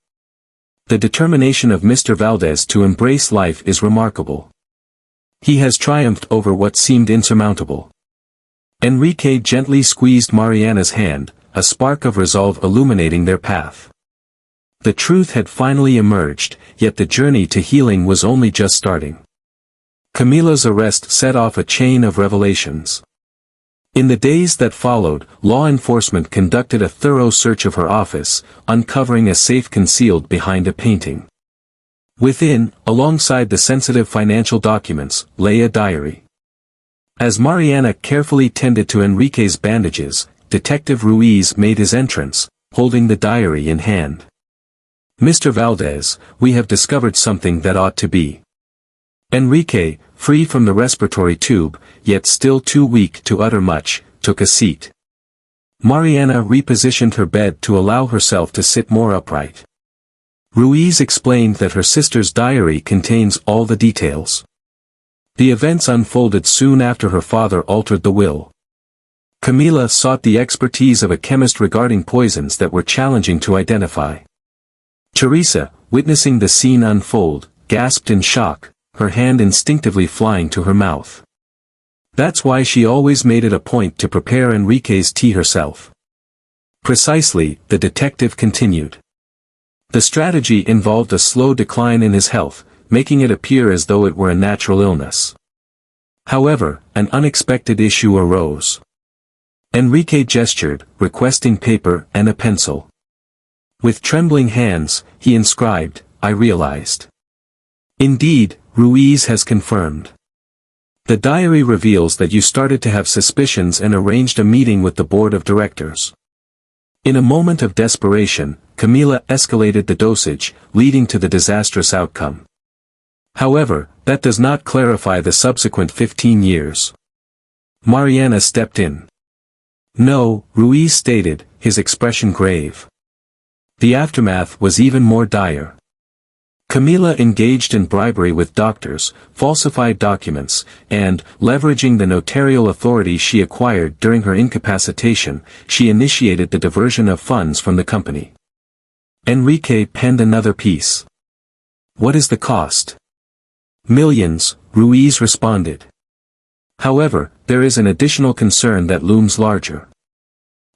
"The determination of Mr. Valdez to embrace life is remarkable. He has triumphed over what seemed insurmountable." Enrique gently squeezed Mariana's hand, a spark of resolve illuminating their path. The truth had finally emerged, yet the journey to healing was only just starting. Camila's arrest set off a chain of revelations. In the days that followed, law enforcement conducted a thorough search of her office, uncovering a safe concealed behind a painting. Within, alongside the sensitive financial documents, lay a diary. As Mariana carefully tended to Enrique's bandages, Detective Ruiz made his entrance, holding the diary in hand. "Mr. Valdez, we have discovered something that ought to be." Enrique, free from the respiratory tube, yet still too weak to utter much, took a seat. Mariana repositioned her bed to allow herself to sit more upright. Ruiz explained that her sister's diary contains all the details. The events unfolded soon after her father altered the will. Camila sought the expertise of a chemist regarding poisons that were challenging to identify. Teresa, witnessing the scene unfold, gasped in shock, her hand instinctively flying to her mouth. That's why she always made it a point to prepare Enrique's tea herself. Precisely, the detective continued. The strategy involved a slow decline in his health, making it appear as though it were a natural illness. However, an unexpected issue arose. Enrique gestured, requesting paper and a pencil. With trembling hands, he inscribed, "I realized. Indeed, Ruiz has confirmed. The diary reveals that you started to have suspicions and arranged a meeting with the board of directors." In a moment of desperation, Camila escalated the dosage, leading to the disastrous outcome. However, that does not clarify the subsequent 15 years. Mariana stepped in. "No," Ruiz stated, his expression grave. The aftermath was even more dire. Camila engaged in bribery with doctors, falsified documents, and, leveraging the notarial authority she acquired during her incapacitation, she initiated the diversion of funds from the company. Enrique penned another piece. "What is the cost?" "Millions," Ruiz responded. However, there is an additional concern that looms larger.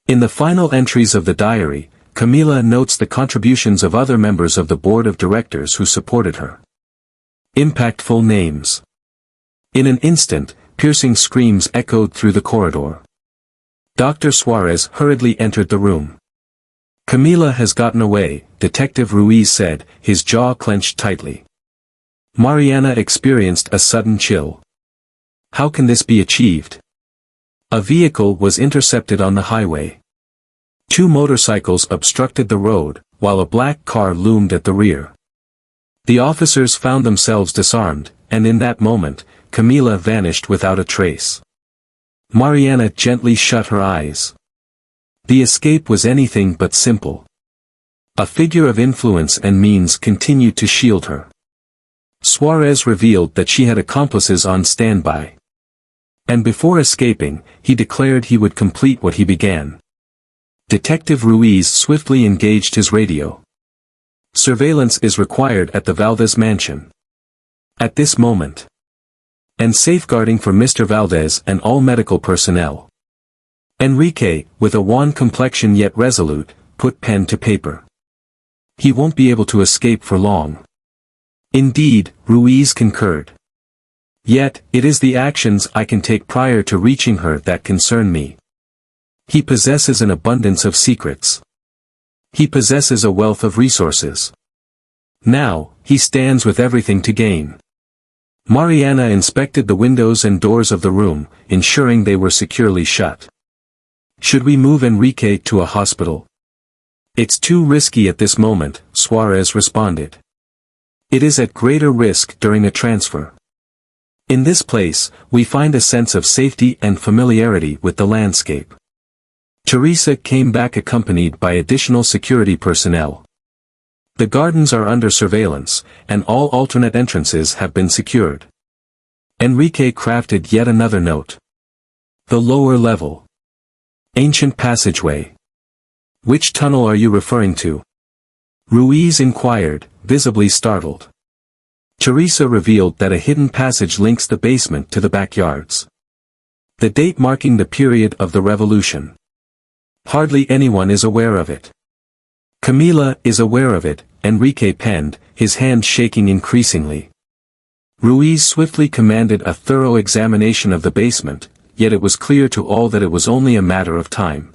In the final entries of the diary, Camila notes the contributions of other members of the board of directors who supported her. Impactful names. In an instant, piercing screams echoed through the corridor. Dr. Suarez hurriedly entered the room. "Camila has gotten away," Detective Ruiz said, his jaw clenched tightly. Mariana experienced a sudden chill. How can this be achieved? A vehicle was intercepted on the highway. 2 motorcycles obstructed the road, while a black car loomed at the rear. The officers found themselves disarmed, and in that moment, Camila vanished without a trace. Mariana gently shut her eyes. The escape was anything but simple. A figure of influence and means continued to shield her. Suarez revealed that she had accomplices on standby. And before escaping, he declared he would complete what he began. Detective Ruiz swiftly engaged his radio. "Surveillance is required at the Valdez mansion. At this moment. And safeguarding for Mr. Valdez and all medical personnel." Enrique, with a wan complexion yet resolute, put pen to paper. "He won't be able to escape for long." "Indeed," Ruiz concurred. "Yet, it is the actions I can take prior to reaching her that concern me. He possesses an abundance of secrets. He possesses a wealth of resources. Now, he stands with everything to gain." Mariana inspected the windows and doors of the room, ensuring they were securely shut. "Should we move Enrique to a hospital?" "It's too risky at this moment," Suarez responded. "It is at greater risk during a transfer. In this place, we find a sense of safety and familiarity with the landscape." Teresa came back accompanied by additional security personnel. "The gardens are under surveillance, and all alternate entrances have been secured." Enrique crafted yet another note. "The lower level. Ancient passageway. Which tunnel are you referring to?" Ruiz inquired, visibly startled. Teresa revealed that a hidden passage links the basement to the backyards. The date marking the period of the revolution. Hardly anyone is aware of it. "Camila is aware of it," Enrique penned, his hand shaking increasingly. Ruiz swiftly commanded a thorough examination of the basement, yet it was clear to all that it was only a matter of time.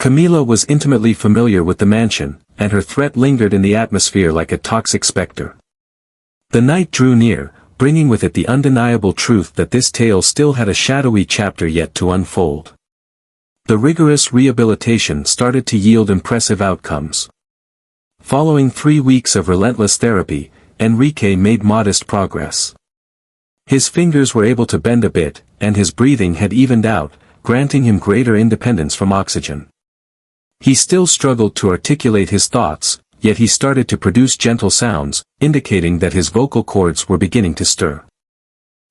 Camila was intimately familiar with the mansion, and her threat lingered in the atmosphere like a toxic specter. The night drew near, bringing with it the undeniable truth that this tale still had a shadowy chapter yet to unfold. The rigorous rehabilitation started to yield impressive outcomes. Following 3 weeks of relentless therapy, Enrique made modest progress. His fingers were able to bend a bit, and his breathing had evened out, granting him greater independence from oxygen. He still struggled to articulate his thoughts, yet he started to produce gentle sounds, indicating that his vocal cords were beginning to stir.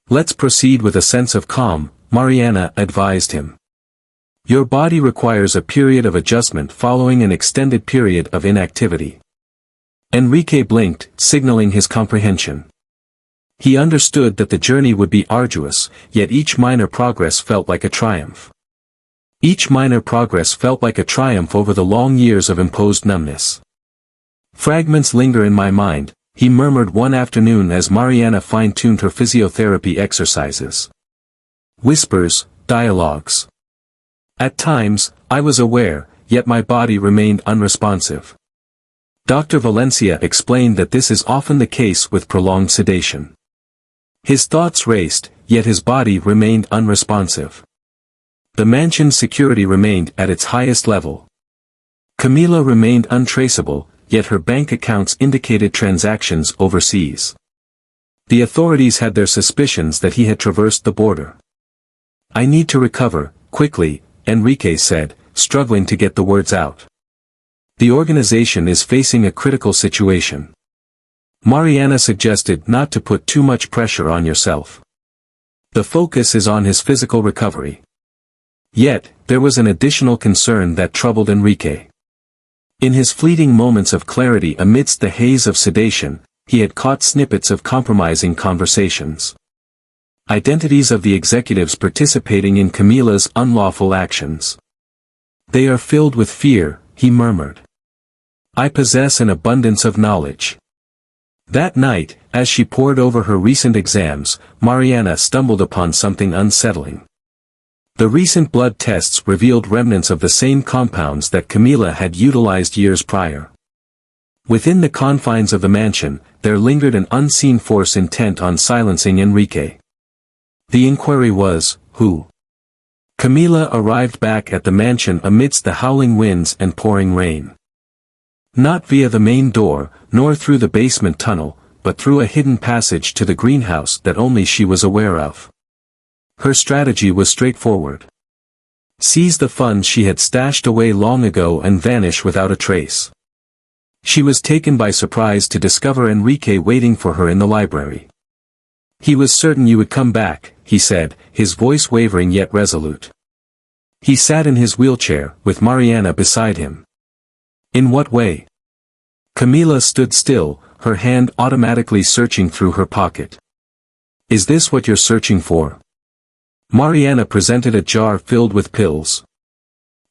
"Let's proceed with a sense of calm," Mariana advised him. "Your body requires a period of adjustment following an extended period of inactivity." Enrique blinked, signaling his comprehension. He understood that the journey would be arduous, yet each minor progress felt like a triumph. Each minor progress felt like a triumph over the long years of imposed numbness. "Fragments linger in my mind," he murmured one afternoon as Mariana fine-tuned her physiotherapy exercises. "Whispers, dialogues. At times, I was aware, yet my body remained unresponsive." Dr. Valencia explained that this is often the case with prolonged sedation. His thoughts raced, yet his body remained unresponsive. The mansion's security remained at its highest level. Camila remained untraceable, yet her bank accounts indicated transactions overseas. The authorities had their suspicions that he had traversed the border. "I need to recover, quickly," Enrique said, struggling to get the words out. "The organization is facing a critical situation." Mariana suggested not to put too much pressure on yourself. The focus is on his physical recovery. Yet, there was an additional concern that troubled Enrique. In his fleeting moments of clarity amidst the haze of sedation, he had caught snippets of compromising conversations. Identities of the executives participating in Camila's unlawful actions. "They are filled with fear," he murmured. "I possess an abundance of knowledge." That night, as she pored over her recent exams, Mariana stumbled upon something unsettling. The recent blood tests revealed remnants of the same compounds that Camila had utilized years prior. Within the confines of the mansion, there lingered an unseen force intent on silencing Enrique. The inquiry was, who? Camila arrived back at the mansion amidst the howling winds and pouring rain. Not via the main door, nor through the basement tunnel, but through a hidden passage to the greenhouse that only she was aware of. Her strategy was straightforward. Seize the funds she had stashed away long ago and vanish without a trace. She was taken by surprise to discover Enrique waiting for her in the library. "He was certain you would come back," he said, his voice wavering yet resolute. He sat in his wheelchair, with Mariana beside him. "In what way?" Camila stood still, her hand automatically searching through her pocket. "Is this what you're searching for?" Mariana presented a jar filled with pills.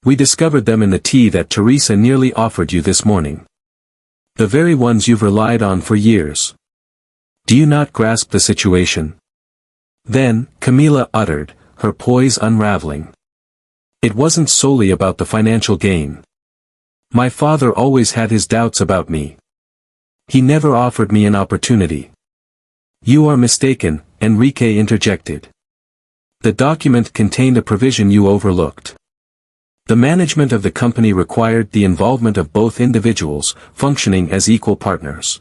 "We discovered them in the tea that Teresa nearly offered you this morning. The very ones you've relied on for years. Do you not grasp the situation?" Then, Camila uttered, her poise unraveling. "It wasn't solely about the financial gain. My father always had his doubts about me. He never offered me an opportunity." "You are mistaken," Enrique interjected. "The document contained a provision you overlooked. The management of the company required the involvement of both individuals, functioning as equal partners.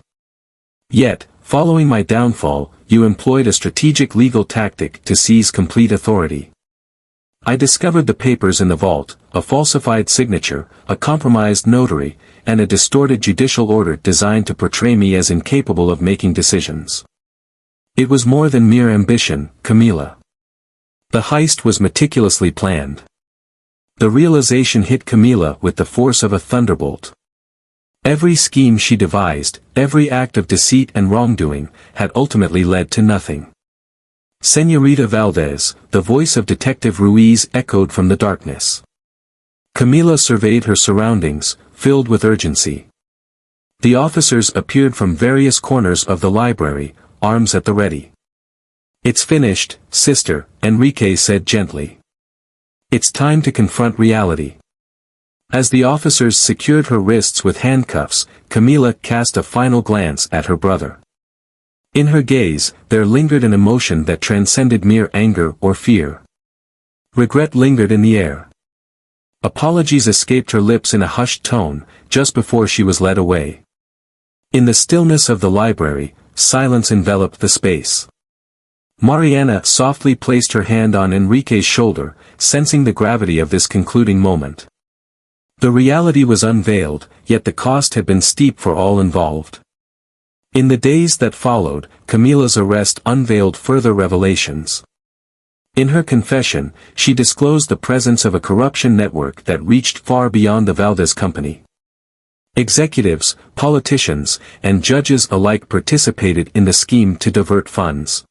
Yet, following my downfall, you employed a strategic legal tactic to seize complete authority. I discovered the papers in the vault, a falsified signature, a compromised notary, and a distorted judicial order designed to portray me as incapable of making decisions. It was more than mere ambition, Camila. The heist was meticulously planned. The realization hit Camila with the force of a thunderbolt. Every scheme she devised, every act of deceit and wrongdoing, had ultimately led to nothing. Señorita Valdez, the voice of Detective Ruiz echoed from the darkness. Camila surveyed her surroundings, filled with urgency. The officers appeared from various corners of the library, arms at the ready. "It's finished, sister," Enrique said gently. "It's time to confront reality." As the officers secured her wrists with handcuffs, Camila cast a final glance at her brother. In her gaze, there lingered an emotion that transcended mere anger or fear. Regret lingered in the air. Apologies escaped her lips in a hushed tone, just before she was led away. In the stillness of the library, silence enveloped the space. Mariana softly placed her hand on Enrique's shoulder, sensing the gravity of this concluding moment. The reality was unveiled, yet the cost had been steep for all involved. In the days that followed, Camila's arrest unveiled further revelations. In her confession, she disclosed the presence of a corruption network that reached far beyond the Valdez company. Executives, politicians, and judges alike participated in the scheme to divert funds.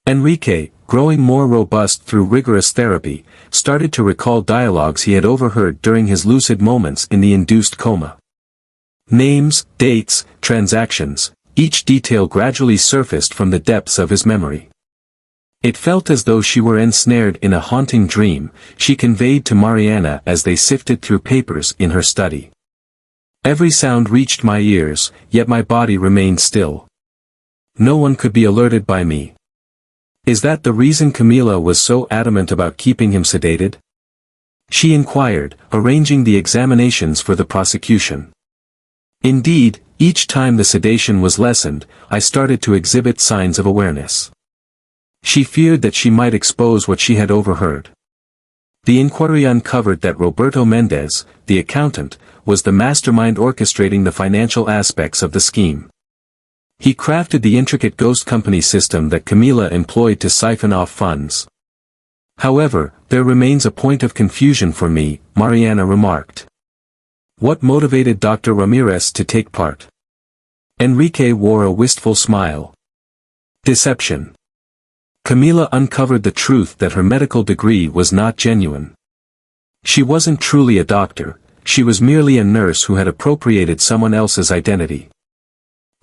Enrique, growing more robust through rigorous therapy, started to recall dialogues he had overheard during his lucid moments in the induced coma. Names, dates, transactions, each detail gradually surfaced from the depths of his memory. It felt as though she were ensnared in a haunting dream, she conveyed to Mariana as they sifted through papers in her study. Every sound reached my ears, yet my body remained still. No one could be alerted by me. Is that the reason Camila was so adamant about keeping him sedated? She inquired, arranging the examinations for the prosecution. Indeed, each time the sedation was lessened, I started to exhibit signs of awareness. She feared that she might expose what she had overheard. The inquiry uncovered that Roberto Mendez, the accountant, was the mastermind orchestrating the financial aspects of the scheme. He crafted the intricate ghost company system that Camila employed to siphon off funds. However, there remains a point of confusion for me, Mariana remarked. What motivated Dr. Ramirez to take part? Enrique wore a wistful smile. Deception. Camila uncovered the truth that her medical degree was not genuine. She wasn't truly a doctor, she was merely a nurse who had appropriated someone else's identity.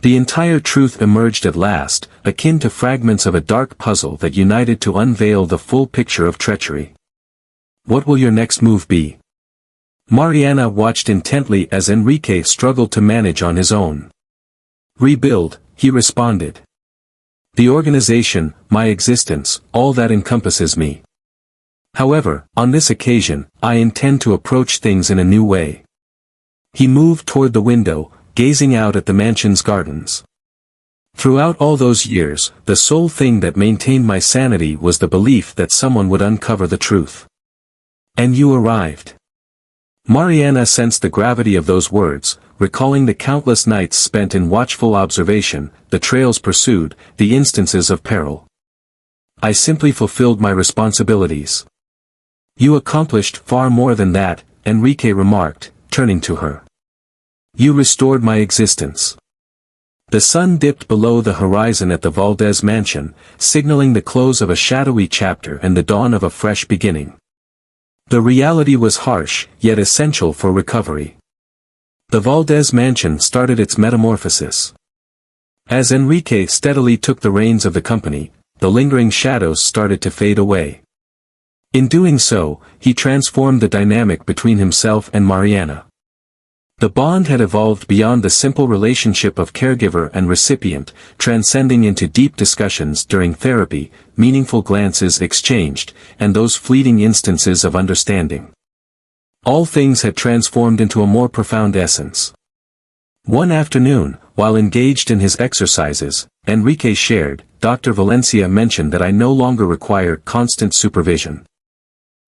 The entire truth emerged at last, akin to fragments of a dark puzzle that united to unveil the full picture of treachery. What will your next move be? Mariana watched intently as Enrique struggled to manage on his own. Rebuild, he responded. The organization, my existence, all that encompasses me. However, on this occasion, I intend to approach things in a new way. He moved toward the window, gazing out at the mansion's gardens. Throughout all those years, the sole thing that maintained my sanity was the belief that someone would uncover the truth. And you arrived. Mariana sensed the gravity of those words, recalling the countless nights spent in watchful observation, the trails pursued, the instances of peril. I simply fulfilled my responsibilities. You accomplished far more than that, Enrique remarked, turning to her. You restored my existence. The sun dipped below the horizon at the Valdez mansion, signaling the close of a shadowy chapter and the dawn of a fresh beginning. The reality was harsh, yet essential for recovery. The Valdez mansion started its metamorphosis. As Enrique steadily took the reins of the company, the lingering shadows started to fade away. In doing so, he transformed the dynamic between himself and Mariana. The bond had evolved beyond the simple relationship of caregiver and recipient, transcending into deep discussions during therapy, meaningful glances exchanged, and those fleeting instances of understanding. All things had transformed into a more profound essence. One afternoon, while engaged in his exercises, Enrique shared, Dr. Valencia mentioned that I no longer required constant supervision.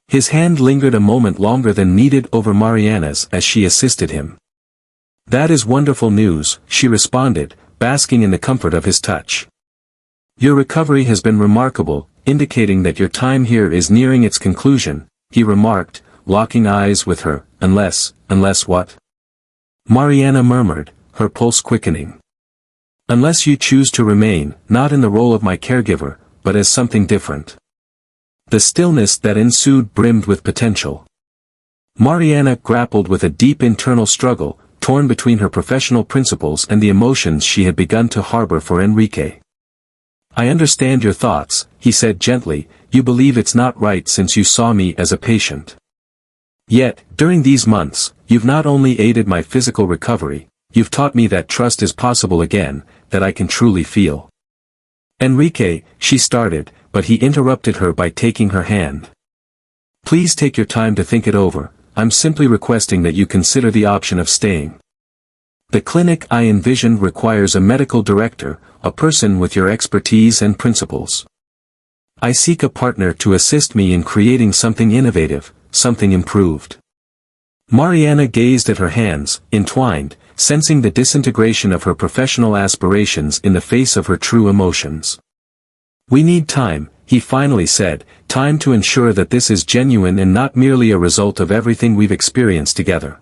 His hand lingered a moment longer than needed over Mariana's as she assisted him. That is wonderful news, she responded, basking in the comfort of his touch. Your recovery has been remarkable, indicating that your time here is nearing its conclusion, he remarked, locking eyes with her, unless what? Mariana murmured, her pulse quickening. Unless you choose to remain, not in the role of my caregiver, but as something different. The stillness that ensued brimmed with potential. Mariana grappled with a deep internal struggle, torn between her professional principles and the emotions she had begun to harbor for Enrique. I understand your thoughts, he said gently, you believe it's not right since you saw me as a patient. Yet, during these months, you've not only aided my physical recovery, you've taught me that trust is possible again, that I can truly feel. Enrique, she started, but he interrupted her by taking her hand. Please take your time to think it over, I'm simply requesting that you consider the option of staying. The clinic I envision requires a medical director, a person with your expertise and principles. I seek a partner to assist me in creating something innovative, something improved. Mariana gazed at her hands, entwined, sensing the disintegration of her professional aspirations in the face of her true emotions. We need time, he finally said, time to ensure that this is genuine and not merely a result of everything we've experienced together.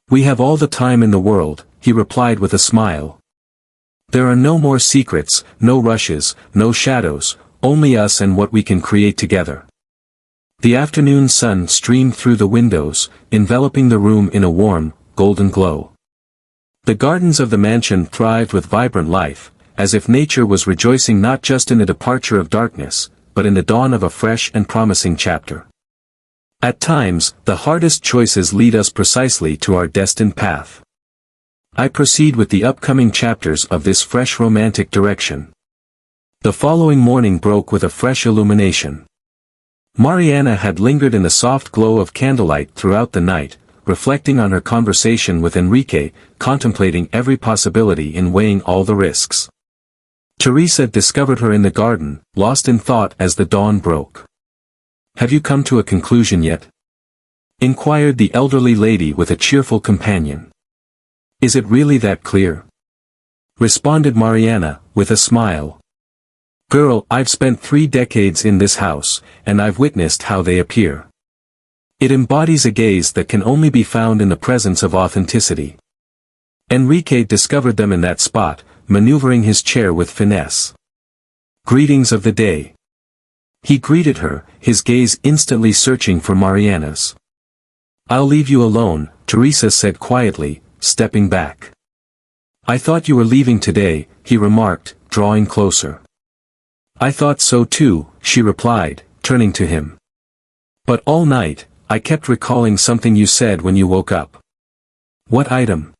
"We have all the time in the world," he replied with a smile. "There are no more secrets, no rushes, no shadows, only us and what we can create together." The afternoon sun streamed through the windows, enveloping the room in a warm, golden glow. The gardens of the mansion thrived with vibrant life, as if nature was rejoicing not just in the departure of darkness, but in the dawn of a fresh and promising chapter. At times, the hardest choices lead us precisely to our destined path. I proceed with the upcoming chapters of this fresh romantic direction. The following morning broke with a fresh illumination. Mariana had lingered in the soft glow of candlelight throughout the night, reflecting on her conversation with Enrique, contemplating every possibility and weighing all the risks. Teresa discovered her in the garden, lost in thought as the dawn broke. "Have you come to a conclusion yet?" inquired the elderly lady with a cheerful companion. "Is it really that clear?" responded Mariana, with a smile. "Girl, I've spent 3 decades in this house, and I've witnessed how they appear. It embodies a gaze that can only be found in the presence of authenticity." Enrique discovered them in that spot, maneuvering his chair with finesse. "Greetings of the day." He greeted her, his gaze instantly searching for Mariana's. "I'll leave you alone," Teresa said quietly, stepping back. "I thought you were leaving today," he remarked, drawing closer. "I thought so too," she replied, turning to him. "But all night, I kept recalling something you said when you woke up." "What item?"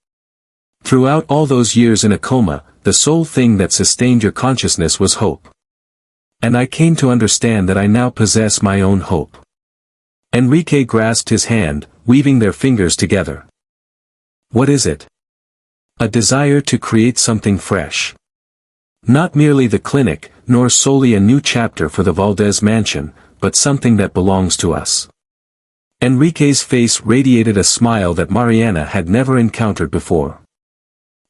"Throughout all those years in a coma, the sole thing that sustained your consciousness was hope. And I came to understand that I now possess my own hope." Enrique grasped his hand, weaving their fingers together. "What is it?" "A desire to create something fresh. Not merely the clinic, nor solely a new chapter for the Valdez mansion, but something that belongs to us." Enrique's face radiated a smile that Mariana had never encountered before.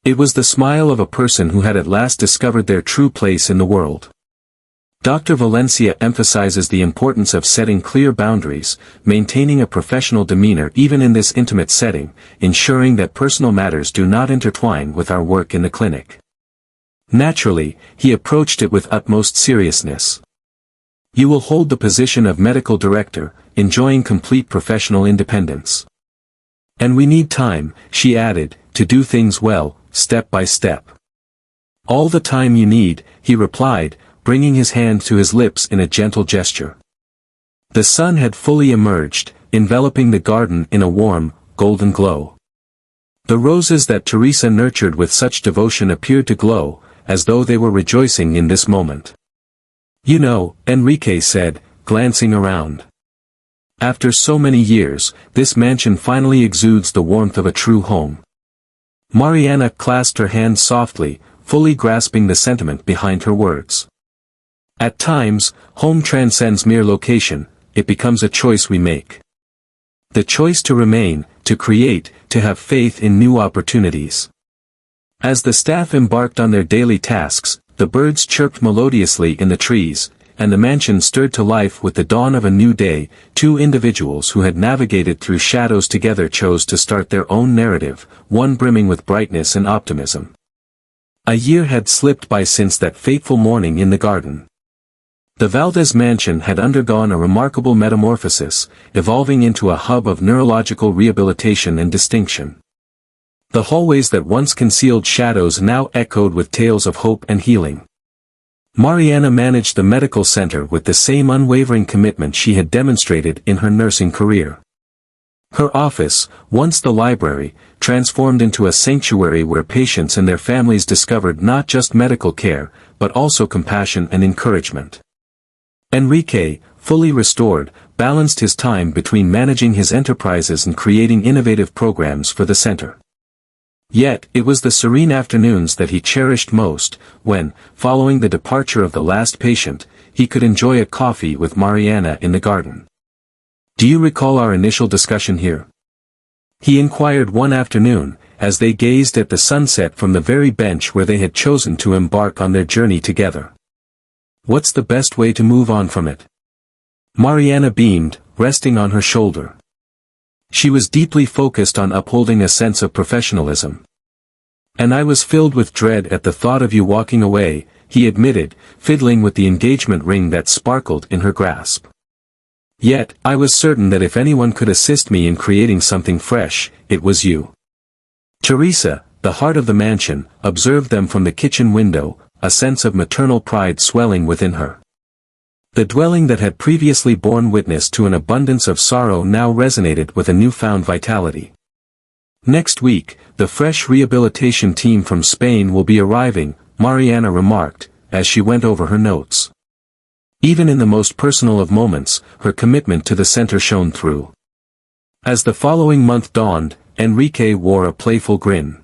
It was the smile of a person who had at last discovered their true place in the world. Dr. Valencia emphasizes the importance of setting clear boundaries, maintaining a professional demeanor even in this intimate setting, ensuring that personal matters do not intertwine with our work in the clinic. Naturally, he approached it with utmost seriousness. "You will hold the position of medical director, enjoying complete professional independence. And we need time," she added, "to do things well, step by step." "All the time you need," he replied, bringing his hand to his lips in a gentle gesture. The sun had fully emerged, enveloping the garden in a warm, golden glow. The roses that Teresa nurtured with such devotion appeared to glow, as though they were rejoicing in this moment. "You know," Enrique said, glancing around. "After so many years, this mansion finally exudes the warmth of a true home." Mariana clasped her hands softly, fully grasping the sentiment behind her words. "At times, home transcends mere location, it becomes a choice we make. The choice to remain, to create, to have faith in new opportunities." As the staff embarked on their daily tasks, the birds chirped melodiously in the trees, and the mansion stirred to life with the dawn of a new day. Two individuals who had navigated through shadows together chose to start their own narrative, one brimming with brightness and optimism. A year had slipped by since that fateful morning in the garden. The Valdez mansion had undergone a remarkable metamorphosis, evolving into a hub of neurological rehabilitation and distinction. The hallways that once concealed shadows now echoed with tales of hope and healing. Mariana managed the medical center with the same unwavering commitment she had demonstrated in her nursing career. Her office, once the library, transformed into a sanctuary where patients and their families discovered not just medical care, but also compassion and encouragement. Enrique, fully restored, balanced his time between managing his enterprises and creating innovative programs for the center. Yet, it was the serene afternoons that he cherished most, when, following the departure of the last patient, he could enjoy a coffee with Mariana in the garden. "Do you recall our initial discussion here?" he inquired one afternoon, as they gazed at the sunset from the very bench where they had chosen to embark on their journey together. "What's the best way to move on from it?" Mariana beamed, resting on her shoulder. She was deeply focused on upholding a sense of professionalism. "And I was filled with dread at the thought of you walking away," he admitted, fiddling with the engagement ring that sparkled in her grasp. "Yet, I was certain that if anyone could assist me in creating something fresh, it was you." Teresa, the heart of the mansion, observed them from the kitchen window, a sense of maternal pride swelling within her. The dwelling that had previously borne witness to an abundance of sorrow now resonated with a newfound vitality. "Next week, the fresh rehabilitation team from Spain will be arriving," Mariana remarked, as she went over her notes. Even in the most personal of moments, her commitment to the center shone through. As the following month dawned, Enrique wore a playful grin.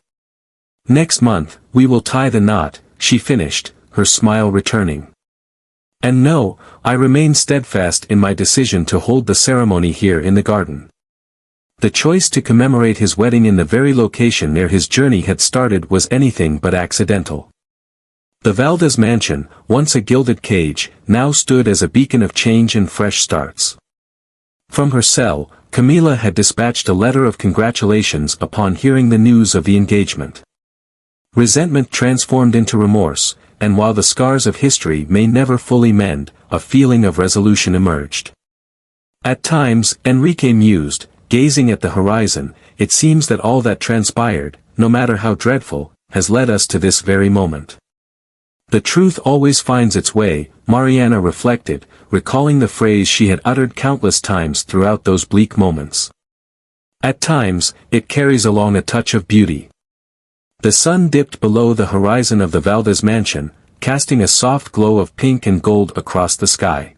"Next month, we will tie the knot," she finished, her smile returning. "And no, I remain steadfast in my decision to hold the ceremony here in the garden." The choice to commemorate his wedding in the very location where his journey had started was anything but accidental. The Valdez mansion, once a gilded cage, now stood as a beacon of change and fresh starts. From her cell, Camila had dispatched a letter of congratulations upon hearing the news of the engagement. Resentment transformed into remorse, and while the scars of history may never fully mend, a feeling of resolution emerged. At times, Enrique mused, gazing at the horizon, "It seems that all that transpired, no matter how dreadful, has led us to this very moment." "The truth always finds its way," Mariana reflected, recalling the phrase she had uttered countless times throughout those bleak moments. At times, it carries along a touch of beauty. The sun dipped below the horizon of the Valdez mansion, casting a soft glow of pink and gold across the sky.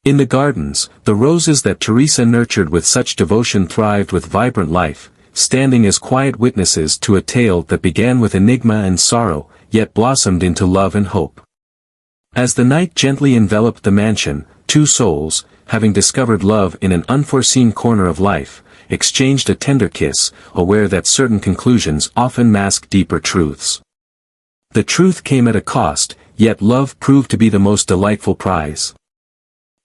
In the gardens, the roses that Teresa nurtured with such devotion thrived with vibrant life, standing as quiet witnesses to a tale that began with enigma and sorrow, yet blossomed into love and hope. As the night gently enveloped the mansion, two souls, having discovered love in an unforeseen corner of life, exchanged a tender kiss, aware that certain conclusions often mask deeper truths. The truth came at a cost, yet love proved to be the most delightful prize.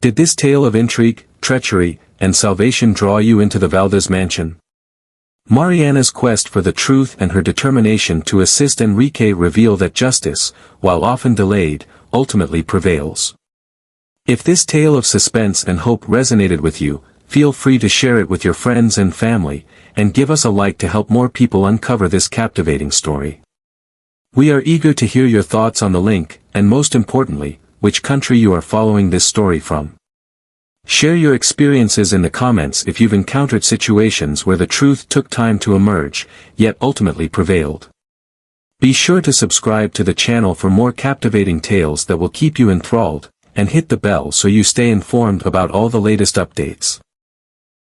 Did this tale of intrigue, treachery, and salvation draw you into the Valdez mansion? Mariana's quest for the truth and her determination to assist Enrique reveal that justice, while often delayed, ultimately prevails. If this tale of suspense and hope resonated with you, feel free to share it with your friends and family, and give us a like to help more people uncover this captivating story. We are eager to hear your thoughts on the link, and most importantly, which country you are following this story from. Share your experiences in the comments if you've encountered situations where the truth took time to emerge, yet ultimately prevailed. Be sure to subscribe to the channel for more captivating tales that will keep you enthralled, and hit the bell so you stay informed about all the latest updates.